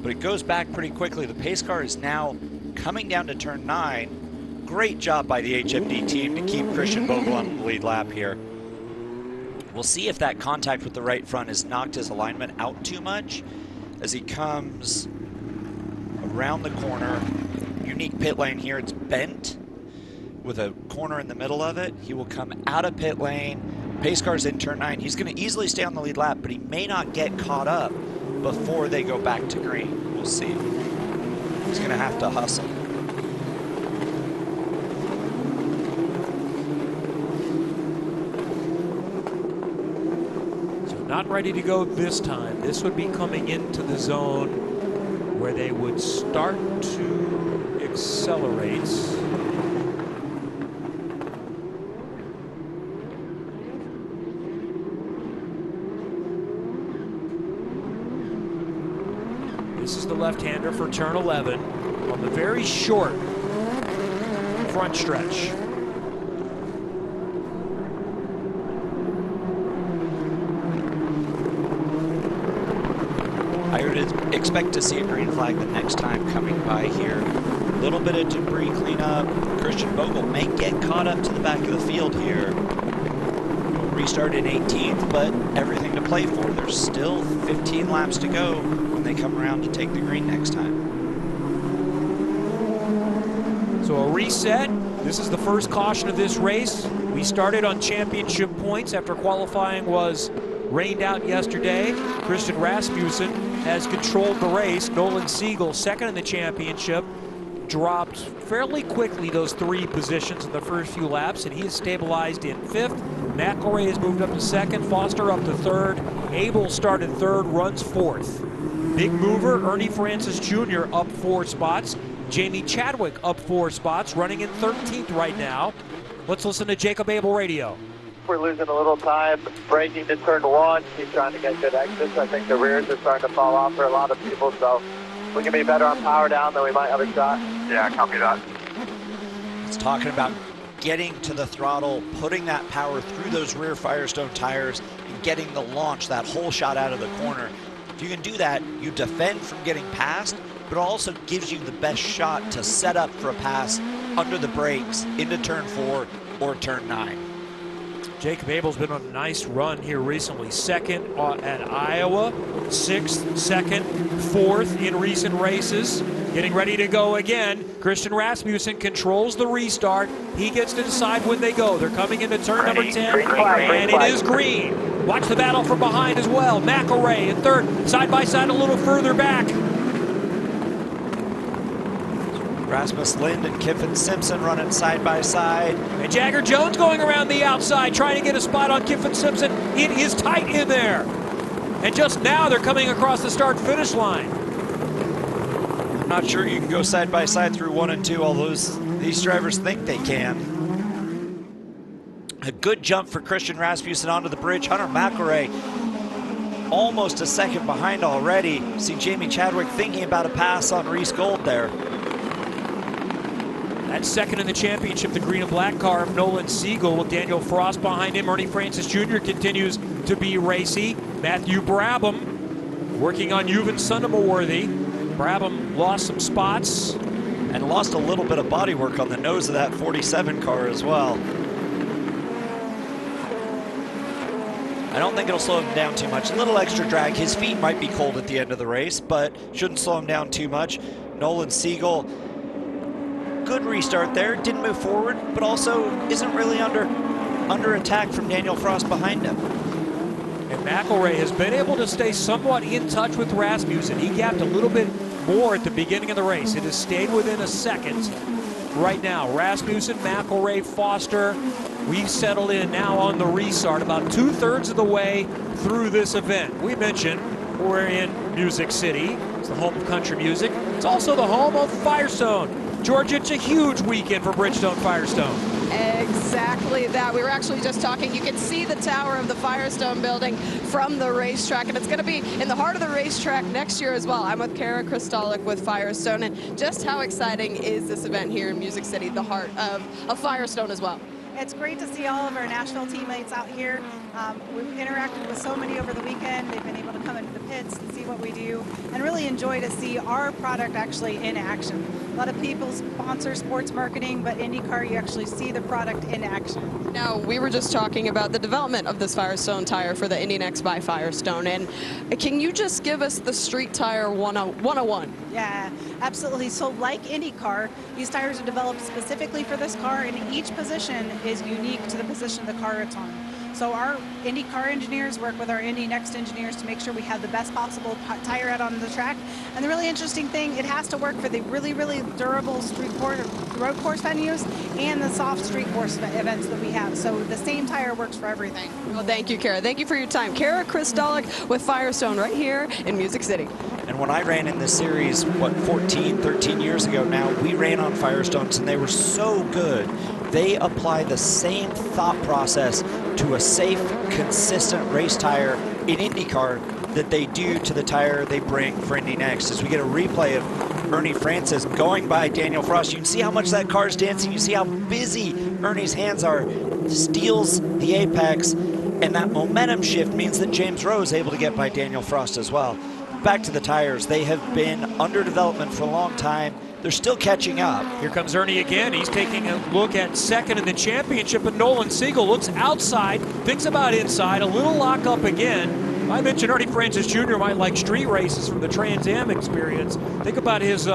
but it goes back pretty quickly. The pace car is now coming down to turn 9. Great job by the HMD team to keep Christian Bogle on the lead lap here. We'll see if that contact with the right front has knocked his alignment out too much as he comes around the corner. Unique pit lane here, it's bent with a corner in the middle of it. He will come out of pit lane. Pace car's in turn 9. He's going to easily stay on the lead lap, but he may not get caught up before they go back to green. We'll see. He's going to have to hustle. So not ready to go this time. This would be coming into the zone where they would start to accelerate. This is the left-hander for turn 11 on the very short front stretch. I would expect to see a green flag the next time coming by here. A little bit of debris cleanup. Christian Bogle may get caught up to the back of the field here. We'll restart in 18th, but everything to play for. There's still 15 laps to go when they come around to take the green next time. So a reset. This is the first caution of this race. We started on championship points after qualifying was rained out yesterday. Christian Rasmussen has controlled the race. Nolan Siegel, second in the championship, dropped fairly quickly those 3 positions in the first few laps, and he is stabilized in 5th. McElroy has moved up to 2nd, Foster up to 3rd. Abel started 3rd, runs 4th. Big mover, Ernie Francis Jr. up 4 spots. Jamie Chadwick up 4 spots, running in 13th right now. Let's listen to Jacob Abel radio. We're losing a little time braking to turn 1. Keep trying to get good exits. I think the rears are starting to fall off for a lot of people, so we can be better on power down, then we might have a shot. Yeah, copy that. It's talking about getting to the throttle, putting that power through those rear Firestone tires, and getting the launch, that whole shot out of the corner. If you can do that, you defend from getting past, but it also gives you the best shot to set up for a pass under the brakes into turn 4 or turn 9. Jacob Abel's been on a nice run here recently. Second at Iowa, 6th, 2nd, 4th in recent races. Getting ready to go again. Christian Rasmussen controls the restart. He gets to decide when they go. They're coming into turn number 10, and it is green. Watch the battle from behind as well. McElray in 3rd, side by side a little further back. Rasmus Lind and Kiffin Simpson running side by side. And Jagger Jones going around the outside, trying to get a spot on Kiffin Simpson. It is tight in there. And just now they're coming across the start-finish line. I'm not sure you can go side by side through 1 and 2, although these drivers think they can. A good jump for Christian Rasmussen onto the bridge. Hunter McElray almost a second behind already. See Jamie Chadwick thinking about a pass on Reese Gold there. That's second in the championship, the green and black car of Nolan Siegel with Daniel Frost behind him. Ernie Francis Jr. continues to be racy. Matthew Brabham working on Juven Sundamoworthy. Brabham lost some spots. And lost a little bit of body work on the nose of that 47 car as well. I don't think it'll slow him down too much. A little extra drag. His feet might be cold at the end of the race, but shouldn't slow him down too much. Nolan Siegel, good restart there. Didn't move forward, but also isn't really under attack from Daniel Frost behind him. And McElray has been able to stay somewhat in touch with Rasmussen. He gapped a little bit more at the beginning of the race. It has stayed within a second right now. Rasmussen, McElray, Foster. We've settled in now on the restart, about 2/3 of the way through this event. We mentioned we're in Music City. It's the home of country music. It's also the home of Firestone. Georgia, it's a huge weekend for Bridgestone Firestone. Exactly that. We were actually just talking. You can see the tower of the Firestone building from the racetrack, and it's going to be in the heart of the racetrack next year as well. I'm with Kara Kristalik with Firestone, and just how exciting is this event here in Music City, the heart of Firestone as well? It's great to see all of our Nashville teammates out here. We've interacted with so many over the weekend. They've been able to come into the pits and see what we do and really enjoy to see our product actually in action. A lot of people sponsor sports marketing, but IndyCar, you actually see the product in action. Now, we were just talking about the development of this Firestone tire for the INDY NXT by Firestone, and can you just give us the street tire 101? Yeah, absolutely. So like IndyCar, these tires are developed specifically for this car, and each position is unique to the position of the car it's on. So our IndyCar engineers work with our INDY NXT engineers to make sure we have the best possible tire out on the track. And the really interesting thing, it has to work for the really, really durable road course venues and the soft street course events that we have. So the same tire works for everything. Well, thank you, Kara. Thank you for your time. Kara Kristalik with Firestone right here in Music City. And when I ran in this series, what, 13 years ago now, we ran on Firestones, and they were so good. They apply the same thought process to a safe, consistent race tire in IndyCar that they do to the tire they bring for Indy NXT. As we get a replay of Ernie Francis going by Daniel Frost, you can see how much that car's dancing. You see how busy Ernie's hands are. Steals the apex, and that momentum shift means that James Rowe is able to get by Daniel Frost as well. Back to the tires. They have been under development for a long time. They're still catching up. Here comes Ernie again. He's taking a look at second in the championship, and Nolan Siegel looks outside, thinks about inside, a little lock up again. I mentioned Ernie Francis Jr. might like street races from the Trans Am experience. Think about his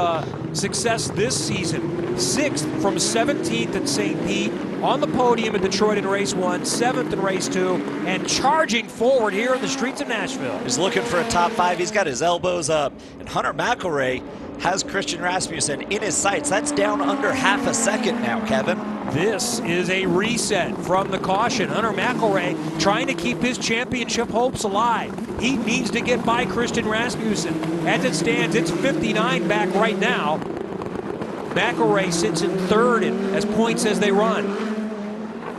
success this season. 6th from 17th at St. Pete, on the podium in Detroit in race 1, 7th in race 2, and charging forward here in the streets of Nashville. He's looking for a top 5. He's got his elbows up. And Hunter McElray has Christian Rasmussen in his sights. That's down under half a second now, Kevin. This is a reset from the caution. Hunter McElray trying to keep his championship hopes alive. He needs to get by Christian Rasmussen. As it stands, it's 59 back right now. McElray sits in 3rd as points as they run.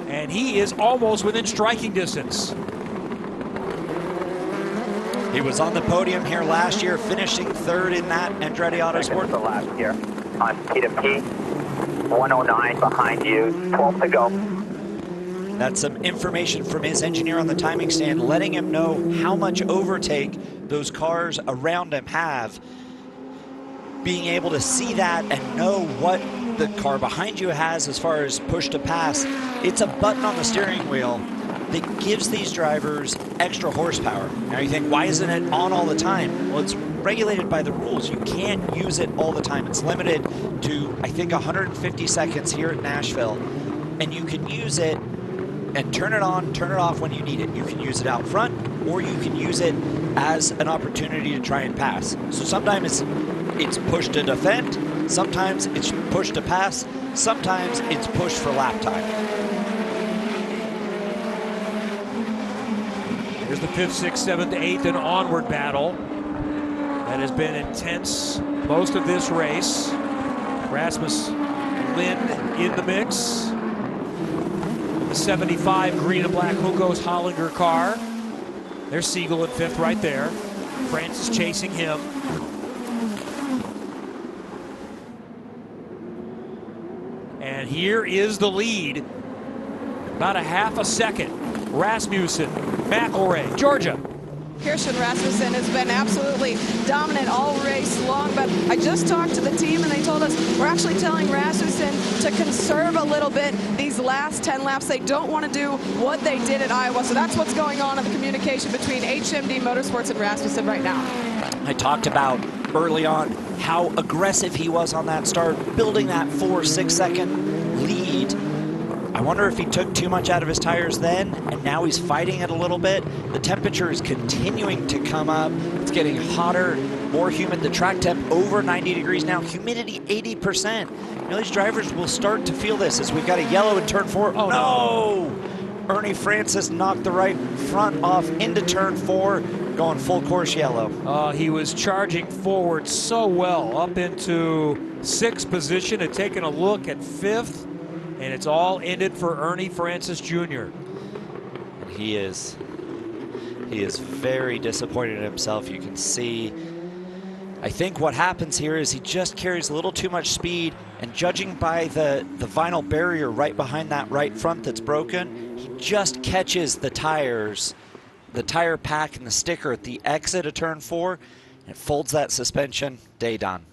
And he is almost within striking distance. He was on the podium here last year, finishing 3rd in that Andretti Autosport. The last year on P2P. 109 behind you, 12 to go. That's some information from his engineer on the timing stand, letting him know how much overtake those cars around him have. Being able to see that and know what the car behind you has as far as push to pass. It's a button on the steering wheel that gives these drivers extra horsepower. Now you think, why isn't it on all the time? Well, it's regulated by the rules. You can't use it all the time. It's limited to, I think, 150 seconds here at Nashville. And you can use it and turn it on, turn it off when you need it. You can use it out front, or you can use it as an opportunity to try and pass. So sometimes it's push to defend, sometimes it's push to pass, sometimes it's push for lap time. Here's the 5th, 6th, 7th, 8th, and onward battle that has been intense most of this race. Rasmus Lind in the mix. The 75 green and black Hugos Hollinger car. There's Siegel in 5th right there. Francis chasing him. And here is the lead. About a half a second. Rasmussen, McElroy, Georgia. Christian Rasmussen has been absolutely dominant all race long, but I just talked to the team and they told us we're actually telling Rasmussen to conserve a little bit these last 10 laps. They don't want to do what they did at Iowa, so that's what's going on in the communication between HMD Motorsports and Rasmussen right now. I talked about early on how aggressive he was on that start, building that 4-6 second lead. I wonder if he took too much out of his tires then, and now he's fighting it a little bit. The temperature is continuing to come up. It's getting hotter, more humid. The track temp over 90 degrees now, humidity 80%. You know, these drivers will start to feel this as we've got a yellow in turn 4. Oh no! Ernie Francis knocked the right front off into turn 4, going full course yellow. He was charging forward so well up into 6th position and taking a look at 5th. And it's all ended for Ernie Francis Jr. He is very disappointed in himself. You can see, I think what happens here is he just carries a little too much speed, and judging by the vinyl barrier right behind that right front that's broken, he just catches the tires, the tire pack and the sticker at the exit of turn 4, and it folds that suspension. Day done.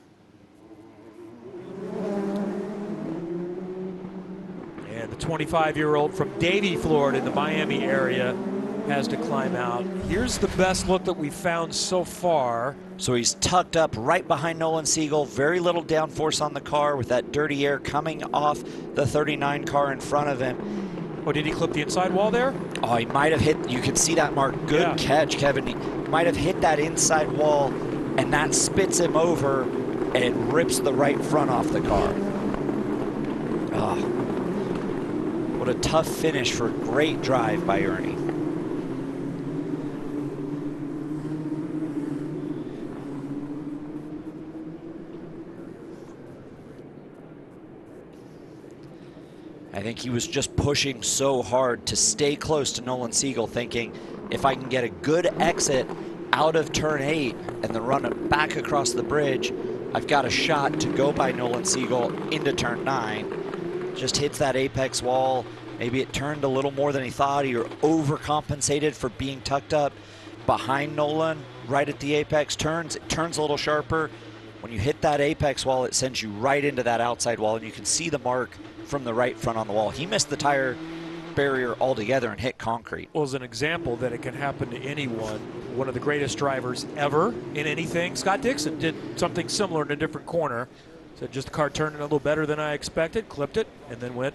The 25-year-old from Davie, Florida, in the Miami area, has to climb out. Here's the best look that we've found so far. So he's tucked up right behind Nolan Siegel. Very little downforce on the car with that dirty air coming off the 39 car in front of him. Oh, did he clip the inside wall there? Oh, he might have hit, you can see that mark. Good catch, Kevin. He might have hit that inside wall, and that spits him over and rips the right front off the car. Oh. What a tough finish for a great drive by Ernie. I think he was just pushing so hard to stay close to Nolan Siegel, thinking if I can get a good exit out of turn 8 and then run it back across the bridge, I've got a shot to go by Nolan Siegel into turn 9. Just hits that apex wall. Maybe it turned a little more than he thought. He overcompensated for being tucked up behind Nolan right at the apex. It turns a little sharper. When you hit that apex wall, it sends you right into that outside wall, and you can see the mark from the right front on the wall. He missed the tire barrier altogether and hit concrete. Well, as an example that it can happen to anyone, one of the greatest drivers ever in anything, Scott Dixon, did something similar in a different corner. So just the car turned a little better than I expected, clipped it, and then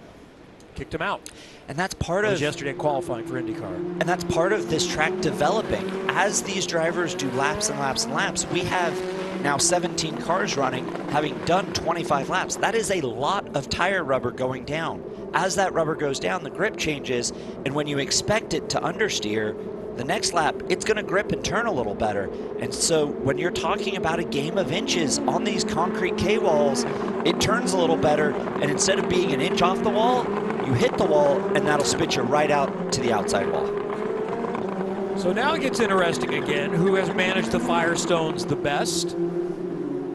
kicked him out. And that's part of yesterday qualifying for IndyCar. And that's part of this track developing. As these drivers do laps and laps and laps, we have now 17 cars running, having done 25 laps. That is a lot of tire rubber going down. As that rubber goes down, the grip changes, and when you expect it to understeer, the next lap, it's going to grip and turn a little better. And so when you're talking about a game of inches on these concrete K-walls, it turns a little better, and instead of being an inch off the wall, you hit the wall, and that'll spit you right out to the outside wall. So now it gets interesting again. Who has managed the Firestones the best?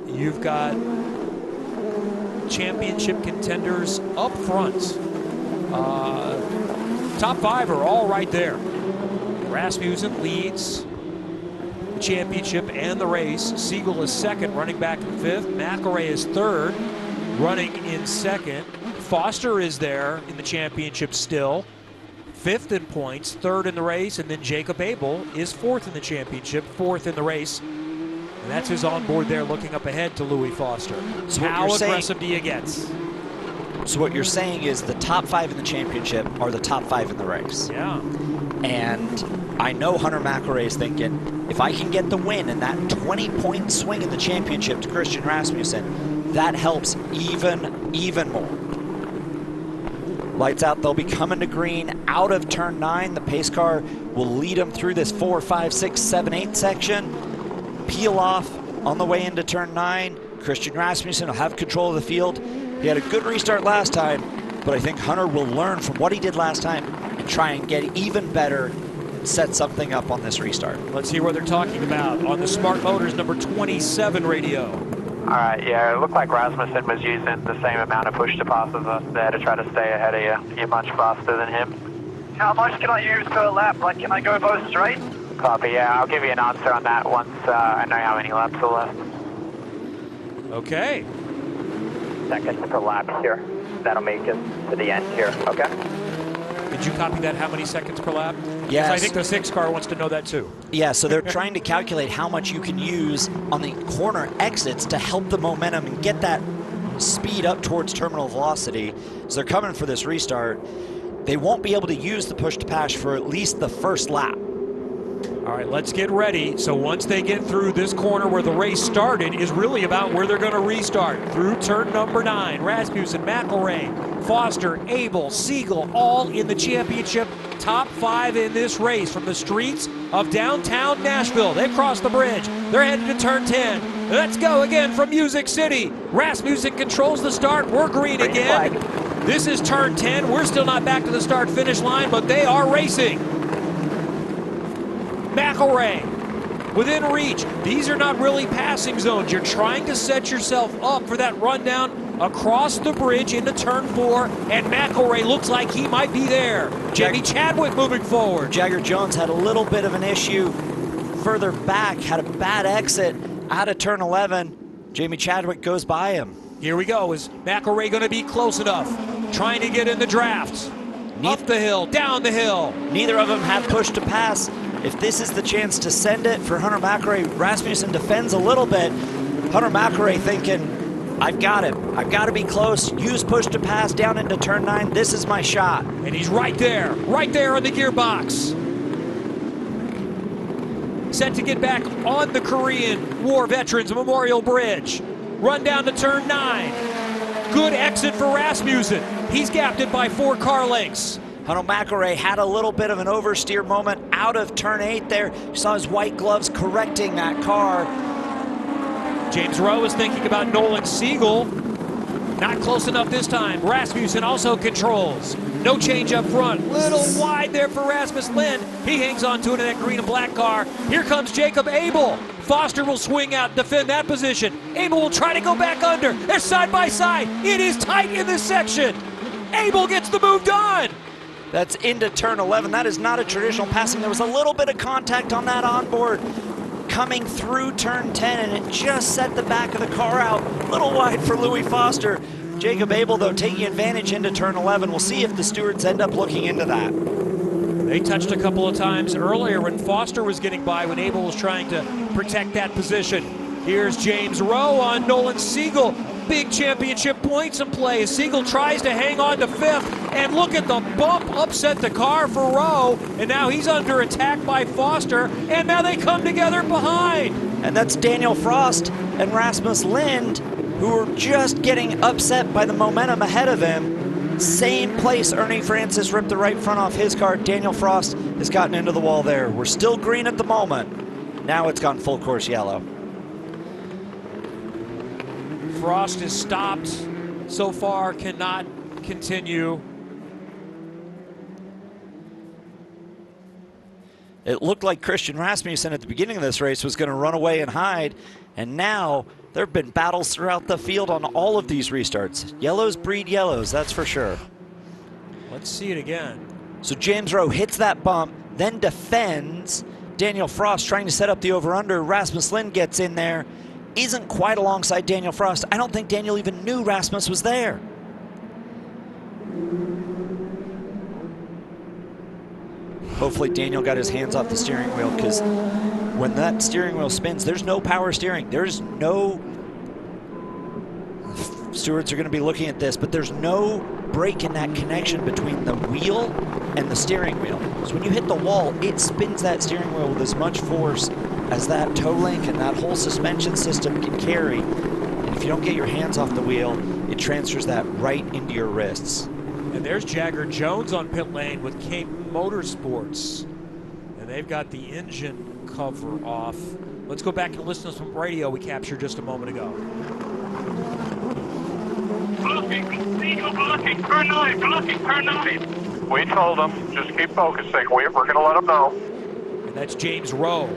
You've got championship contenders up front. Top 5 are all right there. Rasmussen leads the championship and the race. Siegel is second, running back in 5th. McElray is 3rd, running in 2nd. Foster is there in the championship still, 5th in points, 3rd in the race, and then Jacob Abel is 4th in the championship, 4th in the race. And that's his onboard there looking up ahead to Louis Foster. So how aggressive do you get? So what you're saying is the top 5 in the championship are the top 5 in the race. Yeah. And I know Hunter McElray is thinking, if I can get the win and that 20-point swing in the championship to Christian Rasmussen, that helps even more. Lights out, they'll be coming to green out of turn 9. The pace car will lead them through this 4, 5, 6, 7, 8 section. Peel off on the way into turn 9. Christian Rasmussen will have control of the field. He had a good restart last time, but I think Hunter will learn from what he did last time and try and get even better and set something up on this restart. Let's hear what they're talking about on the Smart Motors number 27 radio. All right, yeah, it looked like Rasmussen was using the same amount of push to pass as us there to try to stay ahead of you. You're much faster than him. How much can I use per lap? Like, can I go both straight? Copy, yeah, I'll give you an answer on that once I know how many laps are left. Okay. Seconds per lap here. That'll make it to the end here, okay? Did you copy that, how many seconds per lap? Yes. I think the 6 car wants to know that too. Yeah, so they're trying to calculate how much you can use on the corner exits to help the momentum and get that speed up towards terminal velocity. So they're coming for this restart. They won't be able to use the push to pass for at least the first lap. All right, let's get ready. So once they get through this corner where the race started is really about where they're going to restart. Through turn number 9, Rasmussen, McElray, Foster, Abel, Siegel, all in the championship. Top 5 in this race from the streets of downtown Nashville. They've crossed the bridge. They're headed to turn 10. Let's go again from Music City. Rasmussen controls the start. We're green again. This is turn 10. We're still not back to the start-finish line, but they are racing. McElray within reach. These are not really passing zones. You're trying to set yourself up for that rundown across the bridge into turn 4, and McElray looks like he might be there. Jamie Chadwick moving forward. Jagger Jones had a little bit of an issue further back, had a bad exit out of turn 11. Jamie Chadwick goes by him. Here we go. Is McElray going to be close enough? Trying to get in the draft. Up the hill, down the hill. Neither of them had push to pass. If this is the chance to send it for Hunter McElray, Rasmussen defends a little bit. Hunter McElray thinking, I've got him. I've got to be close. Use push to pass down into turn 9. This is my shot. And he's right there on the gearbox. Set to get back on the Korean War Veterans Memorial Bridge. Run down to turn 9. Good exit for Rasmussen. He's gapped it by 4 car lengths. Hunter McElray had a little bit of an oversteer moment out of turn 8 there. You saw his white gloves correcting that car. James Rowe is thinking about Nolan Siegel. Not close enough this time. Rasmussen also controls. No change up front. Little wide there for Rasmus Lind. He hangs on to it in that green and black car. Here comes Jacob Abel. Foster will swing out, defend that position. Abel will try to go back under. They're side by side. It is tight in this section. Abel gets the move done. That's into turn 11. That is not a traditional passing. There was a little bit of contact on that onboard coming through turn 10, and it just set the back of the car out. A little wide for Louis Foster. Jacob Abel, though, taking advantage into turn 11. We'll see if the stewards end up looking into that. They touched a couple of times earlier when Foster was getting by, when Abel was trying to protect that position. Here's James Rowe on Nolan Siegel. Big championship points in play. Siegel tries to hang on to 5th, and look at the bump, upset the car for Rowe, and now he's under attack by Foster, and now they come together behind. And that's Daniel Frost and Rasmus Lind, who are just getting upset by the momentum ahead of him. Same place Ernie Francis ripped the right front off his car. Daniel Frost has gotten into the wall there. We're still green at the moment. Now it's gone full course yellow. Frost is stopped so far, cannot continue. It looked like Christian Rasmussen at the beginning of this race was going to run away and hide, and now There have been battles throughout the field on all of these restarts. Yellows breed yellows, that's for sure. Let's see it again. So James Rowe hits that bump, then defends. Daniel Frost trying to set up the over-under. Rasmus Lind gets in there. Isn't quite alongside Daniel Frost. I don't think Daniel even knew Rasmus was there. Hopefully Daniel got his hands off the steering wheel, because when that steering wheel spins, there's no power steering. There's no, stewards are going to be looking at this, but there's no break in that connection between the wheel and the steering wheel. So when you hit the wall, it spins that steering wheel with as much force as that toe link and that whole suspension system can carry. And if you don't get your hands off the wheel, it transfers that right into your wrists. And there's Jagger Jones on pit lane with Cape Motorsports. And they've got the engine cover off. Let's go back and listen to some radio we captured just a moment ago. Blocking, Eagle blocking, turn 9, blocking, turn 9. We told them, just keep focusing. We're going to let them know. And that's James Rowe,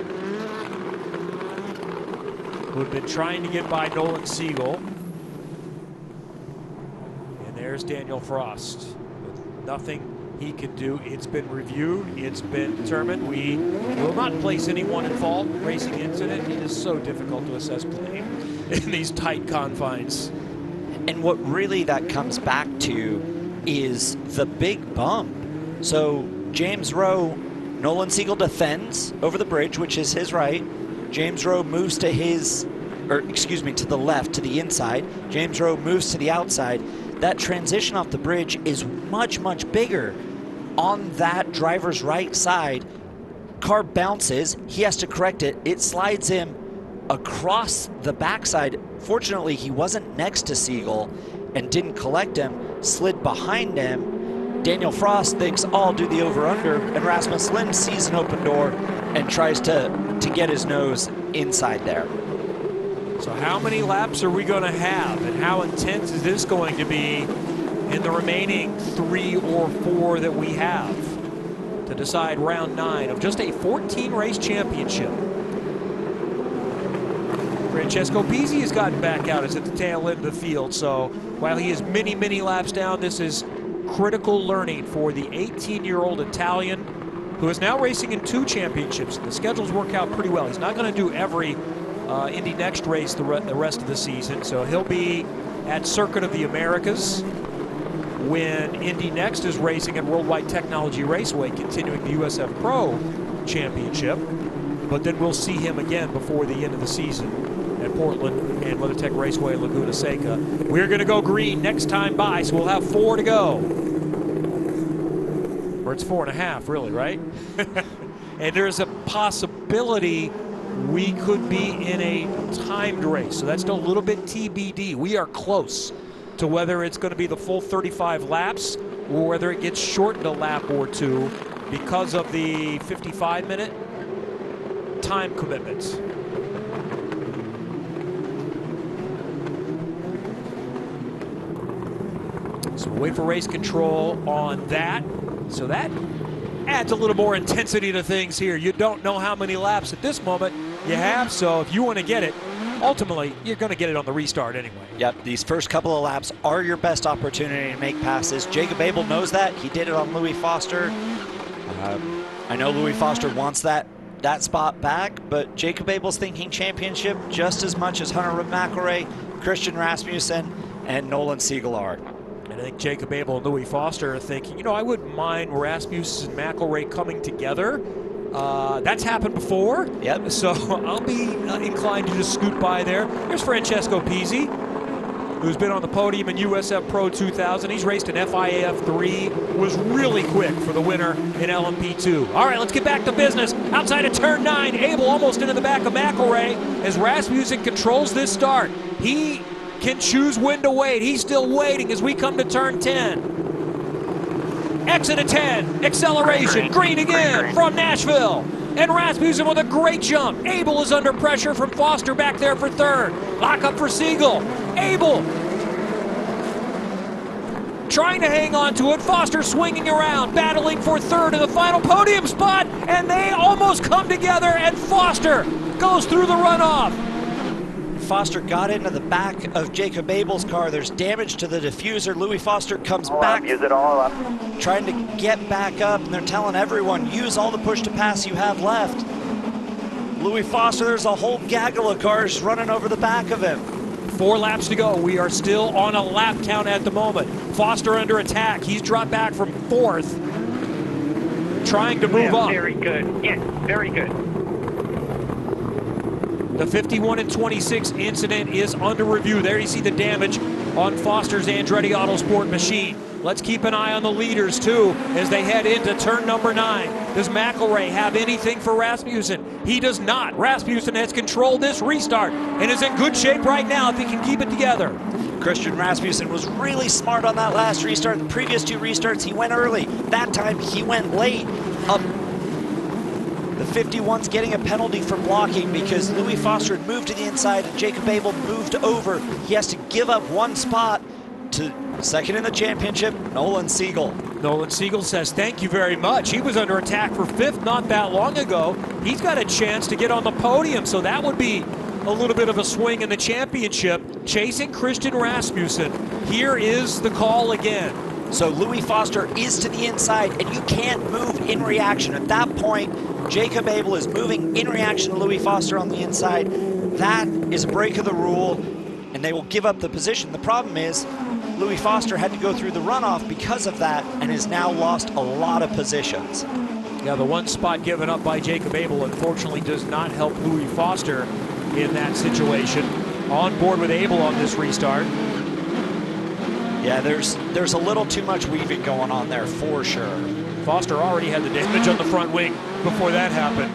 who had been trying to get by Nolan Siegel. And there's Daniel Frost. With nothing he can do. It's been reviewed. It's been determined. We will not place anyone in fault. Racing incident. It is so difficult to assess play in these tight confines. And what really that comes back to is the big bump. So James Rowe, Nolan Siegel defends over the bridge, which is his right. James Rowe moves to his, or excuse me, to the left, to the inside. James Rowe moves to the outside. That transition off the bridge is much, much bigger. On that driver's right side, car bounces, he has to correct it. It slides him across the backside. Fortunately, he wasn't next to Siegel and didn't collect him, slid behind him. Daniel Frost thinks, oh, I'll do the over-under, and Rasmus Lind sees an open door and tries to get his nose inside there. So how many laps are we going to have, and how intense is this going to be in the remaining 3 or 4 that we have to decide round 9 of just a 14-race championship? Francesco Pizzi has gotten back out. It's at the tail end of the field. So while he is many, many laps down, this is critical learning for the 18-year-old Italian who is now racing in 2 championships. The schedules work out pretty well. He's not going to do every Indy NXT race the rest of the season. So he'll be at Circuit of the Americas when Indy NXT is racing at Worldwide Technology Raceway, continuing the USF Pro Championship. But then we'll see him again before the end of the season at Portland and WeatherTech Raceway in Laguna Seca. We're going to go green next time by, so we'll have 4 to go. Or it's 4.5, really, right? And there's a possibility we could be in a timed race, so that's still a little bit TBD. We are close to whether it's going to be the full 35 laps or whether it gets shortened a lap or 2 because of the 55-minute time commitments. So we'll wait for race control on that. So that adds a little more intensity to things here. You don't know how many laps at this moment you have, so if you want to get it, ultimately, you're going to get it on the restart anyway. Yep, these first couple of laps are your best opportunity to make passes. Jacob Abel knows that. He did it on Louis Foster. I know Louis Foster wants that spot back, but Jacob Abel's thinking championship just as much as Hunter McElroy, Christian Rasmussen, and Nolan Siegel are. And I think Jacob Abel and Louis Foster are thinking, you know, I wouldn't mind Rasmussen and McElroy coming together. That's happened before. Yep. So I'll be inclined to just scoot by there. Here's Francesco Pizzi, who's been on the podium in USF Pro 2000. He's raced in FIAF 3, was really quick for the winner in LMP2. All right, let's get back to business. Outside of turn 9, Abel almost into the back of McElroy as Rasmussen controls this start. He can choose when to wait. He's still waiting as we come to turn 10. Exit of 10, acceleration, green again from Nashville. And Rasmussen with a great jump. Abel is under pressure from Foster back there for 3rd. Lock up for Siegel. Abel trying to hang on to it. Foster swinging around, battling for 3rd in the final podium spot. And they almost come together, and Foster goes through the runoff. Foster got into the back of Jacob Abel's car. There's damage to the diffuser. Louis Foster comes back, use it all up. trying to get back up, and they're telling everyone, use all the push to pass you have left. Louis Foster, there's a whole gaggle of cars running over the back of him. 4 laps to go. We are still on a lap count at the moment. Foster under attack. He's dropped back from 4th, trying to move up. Very good. Yes, very good. The 51 and 26 incident is under review. There you see the damage on Foster's Andretti Autosport machine. Let's keep an eye on the leaders too as they head into turn number 9. Does McElroy have anything for Rasmussen? He does not. Rasmussen has controlled this restart and is in good shape right now if he can keep it together. Christian Rasmussen was really smart on that last restart. The previous 2 restarts, he went early. That time, he went late. The 51's getting a penalty for blocking because Louis Foster had moved to the inside and Jacob Abel moved over. He has to give up 1 spot to second in the championship, Nolan Siegel. Nolan Siegel says thank you very much. He was under attack for 5th not that long ago. He's got a chance to get on the podium, so that would be a little bit of a swing in the championship. Chasing Christian Rasmussen. Here is the call again. So Louis Foster is to the inside, and you can't move in reaction. At that point, Jacob Abel is moving in reaction to Louis Foster on the inside. That is a break of the rule, and they will give up the position. The problem is Louis Foster had to go through the runoff because of that and has now lost a lot of positions. Yeah, the 1 spot given up by Jacob Abel unfortunately does not help Louis Foster in that situation. On board with Abel on this restart. Yeah, there's a little too much weaving going on there for sure. Foster already had the damage on the front wing before that happened.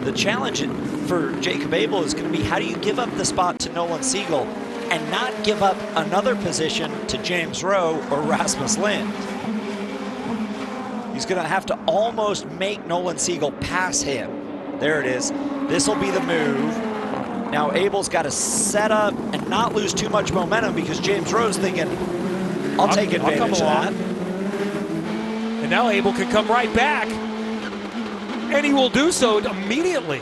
The challenge for Jacob Abel is going to be how do you give up the spot to Nolan Siegel and not give up another position to James Rowe or Rasmus Lind. He's going to have to almost make Nolan Siegel pass him. There it is. This will be the move. Now Abel's got to set up and not lose too much momentum because James Rowe's thinking, I'll take advantage of that. And now Abel can come right back. And he will do so immediately.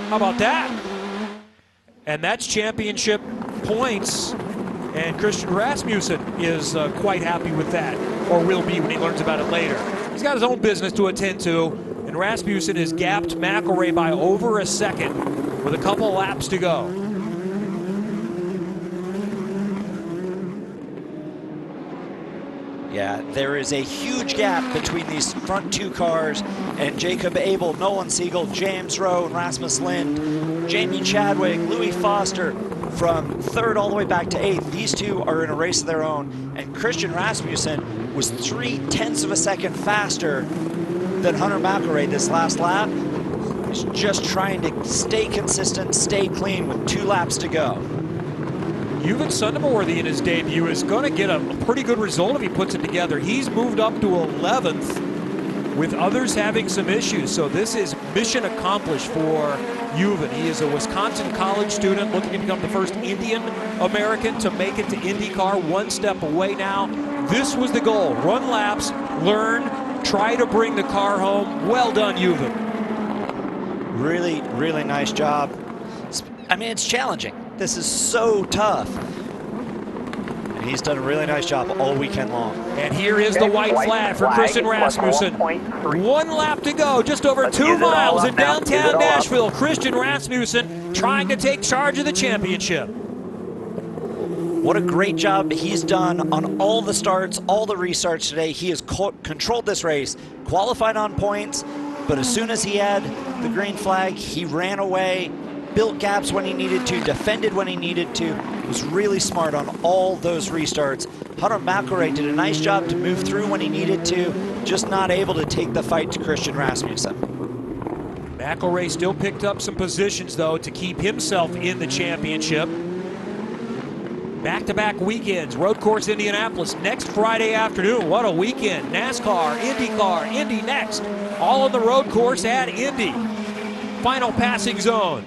How about that? And that's championship points. And Christian Rasmussen is quite happy with that, or will be when he learns about it later. He's got his own business to attend to, and Rasmussen has gapped McElroy by over a second with a couple laps to go. Yeah, there is a huge gap between these front 2 cars and Jacob Abel, Nolan Siegel, James Rowe, and Rasmus Lind, Jamie Chadwick, Louis Foster from 3rd all the way back to 8th. These 2 are in a race of their own, and Christian Rasmussen was 0.3 of a second faster than Hunter McElroy this last lap. He's just trying to stay consistent, stay clean with 2 laps to go. Yuven Sunderworthy in his debut is going to get a pretty good result if he puts it together. He's moved up to 11th with others having some issues. So this is mission accomplished for Yuven. He is a Wisconsin college student looking to become the first Indian American to make it to IndyCar, 1 step away now. This was the goal. Run laps, learn, try to bring the car home. Well done, Yuven. Really, really nice job. I mean, it's challenging. This is so tough. And he's done a really nice job all weekend long. And here is the white flag for Christian Rasmussen. 1 lap to go, just over 2 miles in downtown Nashville. Christian Rasmussen trying to take charge of the championship. What a great job he's done on all the starts, all the restarts today. He has controlled this race, qualified on points, but as soon as he had the green flag, he ran away, built gaps when he needed to, defended when he needed to, was really smart on all those restarts. Hunter McElroy did a nice job to move through when he needed to, just not able to take the fight to Christian Rasmussen. McElroy still picked up some positions, though, to keep himself in the championship. Back-to-back weekends, road course Indianapolis next Friday afternoon. What a weekend. NASCAR, IndyCar, Indy NXT, all on the road course at Indy. Final passing zone.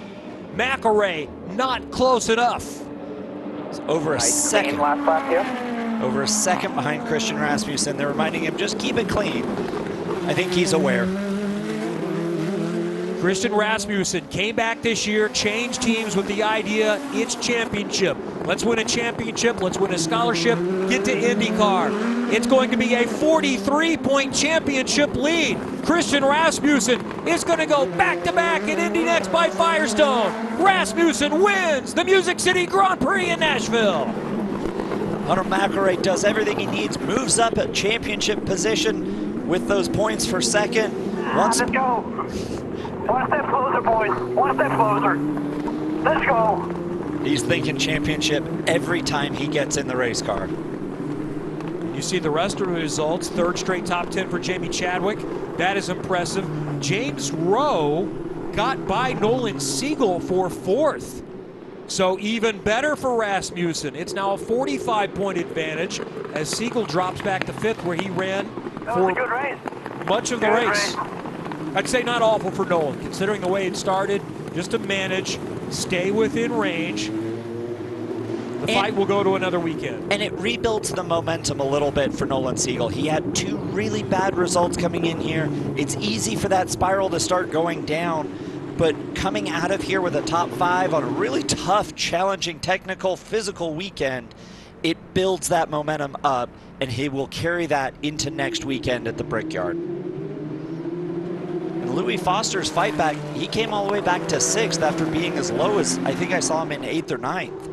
McElroy not close enough. It's over a second. Over a second behind Christian Rasmussen. They're reminding him, just keep it clean. I think he's aware. Christian Rasmussen came back this year, changed teams with the idea it's championship. Let's win a championship, let's win a scholarship, get to IndyCar. It's going to be a 43-point championship lead. Christian Rasmussen is going to go back-to-back in Indy NXT by Firestone. Rasmussen wins the Music City Grand Prix in Nashville. Hunter McElroy does everything he needs, moves up at championship position with those points for second. Let's go. One step closer, boys. One step closer. Let's go. He's thinking championship every time he gets in the race car. You see the rest of the results. Third straight top 10 for Jamie Chadwick. That is impressive. James Rowe got by Nolan Siegel for fourth. So even better for Rasmussen. It's now a 45-point advantage as Siegel drops back to fifth, where he ran for a good race. Much of the race. I'd say not awful for Nolan, considering the way it started. Just to manage, stay within range. The fight will go to another weekend. And it rebuilds the momentum a little bit for Nolan Siegel. He had two really bad results coming in here. It's easy for that spiral to start going down, but coming out of here with a top 5 on a really tough, challenging, technical, physical weekend, it builds that momentum up, and he will carry that into next weekend at the Brickyard. And Louis Foster's fight back, he came all the way back to 6th after being as low as, I think I saw him in 8th or 9th.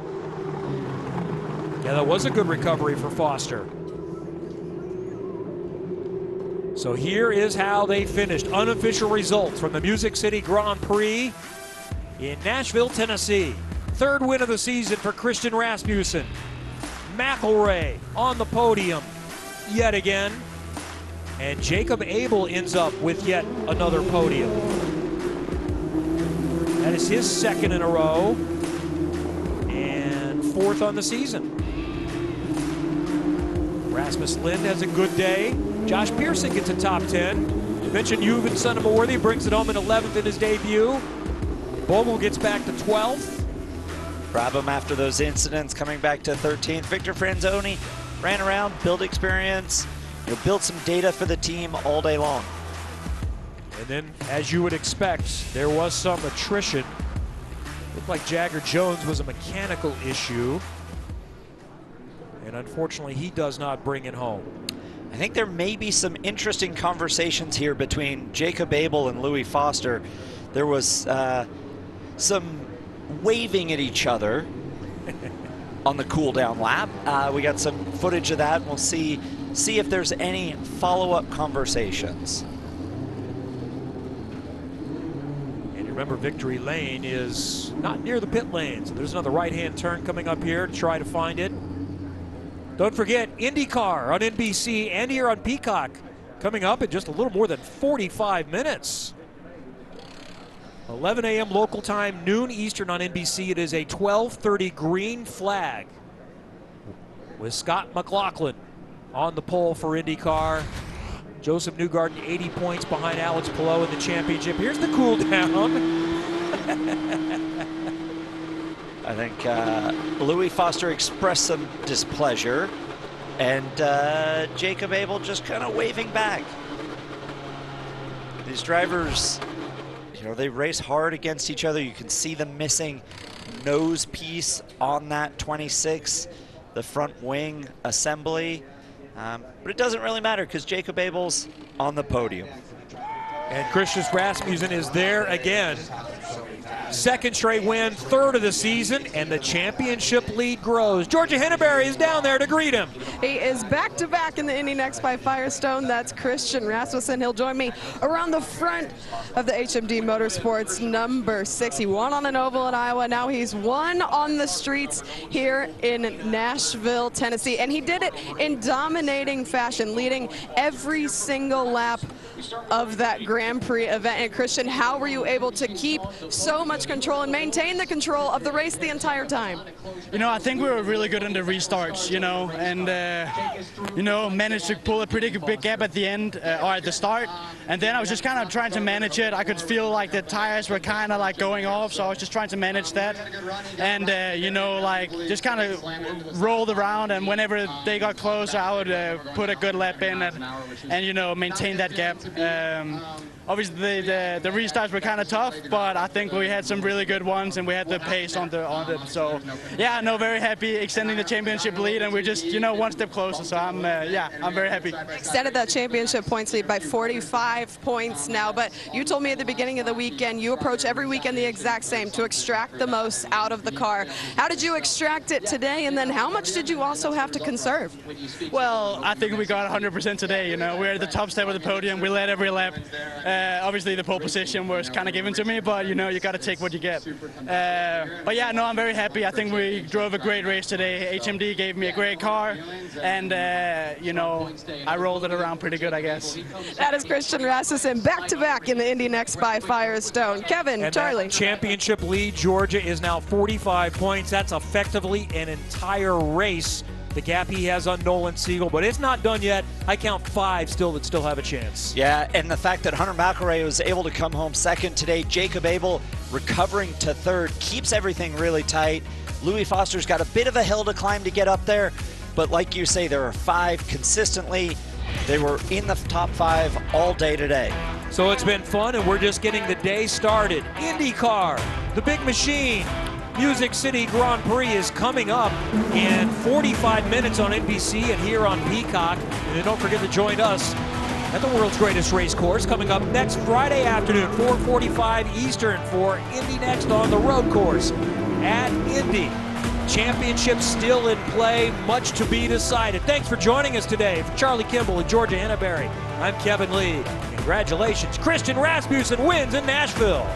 Yeah, that was a good recovery for Foster. So here is how they finished. Unofficial results from the Music City Grand Prix in Nashville, Tennessee. Third win of the season for Christian Rasmussen. McElroy on the podium yet again. And Jacob Abel ends up with yet another podium. That is his second in a row and fourth on the season. Rasmus Lind has a good day. Josh Pearson gets a top 10. You mentioned Yuvan Sunamaworthy brings it home in 11th in his debut. Bogle gets back to 12th. Grab him after those incidents, coming back to 13th. Victor Franzoni ran around, built experience, built some data for the team all day long. And then, as you would expect, there was some attrition. Looked like Jagger Jones was a mechanical issue. And unfortunately, he does not bring it home. I think there may be some interesting conversations here between Jacob Abel and Louis Foster. There was some waving at each other on the cool down lap. We got some footage of that. We'll see if there's any follow-up conversations. And remember, Victory Lane is not near the pit lane, so there's another right-hand turn coming up here to try to find it. Don't forget, IndyCar on NBC and here on Peacock coming up in just a little more than 45 minutes. 11 a.m. local time, noon Eastern on NBC. It is a 12:30 green flag with Scott McLaughlin on the pole for IndyCar. Joseph Newgarden 80 points behind Alex Palou in the championship. Here's the cool down. I think Louis Foster expressed some displeasure, and Jacob Abel just kind of waving back. These drivers, they race hard against each other. You can see the missing nose piece on that 26, the front wing assembly. But it doesn't really matter because Jacob Abel's on the podium. And Christian Rasmussen is there again. Second straight win, third of the season, and the championship lead grows. Georgia Henneberry is down there to greet him. He is back-to-back in the INDY NXT by Firestone. That's Christian Rasmussen. He'll join me around the front of the HMD Motorsports number 6. He won on an oval in Iowa. Now he's won on the streets here in Nashville, Tennessee. And he did it in dominating fashion, leading every single lap of that Grand Prix event. And Christian, how were you able to keep so much control and maintain the control of the race the entire time? I think we were really good in the restarts, and managed to pull a pretty big gap at the end, or at the start. And then I was just kind of trying to manage it. I could feel like the tires were kind of like going off, so I was just trying to manage that. And, just kind of rolled around, and whenever they got closer, I would put a good lap in and maintain that gap. obviously the restarts were kind of tough, but I think we had some really good ones and we had the pace on them. So yeah, no, very happy extending the championship lead, and we're just one step closer. So I'm very happy. Extended that championship points lead by 45 points now, but you told me at the beginning of the weekend you approach every weekend the exact same to extract the most out of the car. How did you extract it today, and then how much did you also have to conserve? Well, I think we got 100% today. We're at the top step of the podium. We led every lap. Obviously, the pole position was kind of given to me, but you got to take what you get. But yeah, no, I'm very happy. I think we drove a great race today. HMD gave me a great car, and I rolled it around pretty good, I guess. That is Christian Rasmussen, back-to-back in the INDY NXT by Firestone. Kevin, and Charlie. That championship lead, Georgia, is now 45 points. That's effectively an entire race. The gap he has on Nolan Siegel, but it's not done yet. I count 5 still that still have a chance. Yeah, and the fact that Hunter McElroy was able to come home second today, Jacob Abel recovering to third, keeps everything really tight. Louis Foster's got a bit of a hill to climb to get up there, but like you say, there are 5 consistently. They were in the top 5 all day today. So it's been fun, and we're just getting the day started. IndyCar, the big machine. Music City Grand Prix is coming up in 45 minutes on NBC and here on Peacock. And then don't forget to join us at the world's greatest race course coming up next Friday afternoon, 4:45 Eastern for INDY NXT on the road course at Indy. Championship still in play, much to be decided. Thanks for joining us today. For Charlie Kimball and Georgia Henneberry, I'm Kevin Lee. Congratulations, Christian Rasmussen wins in Nashville.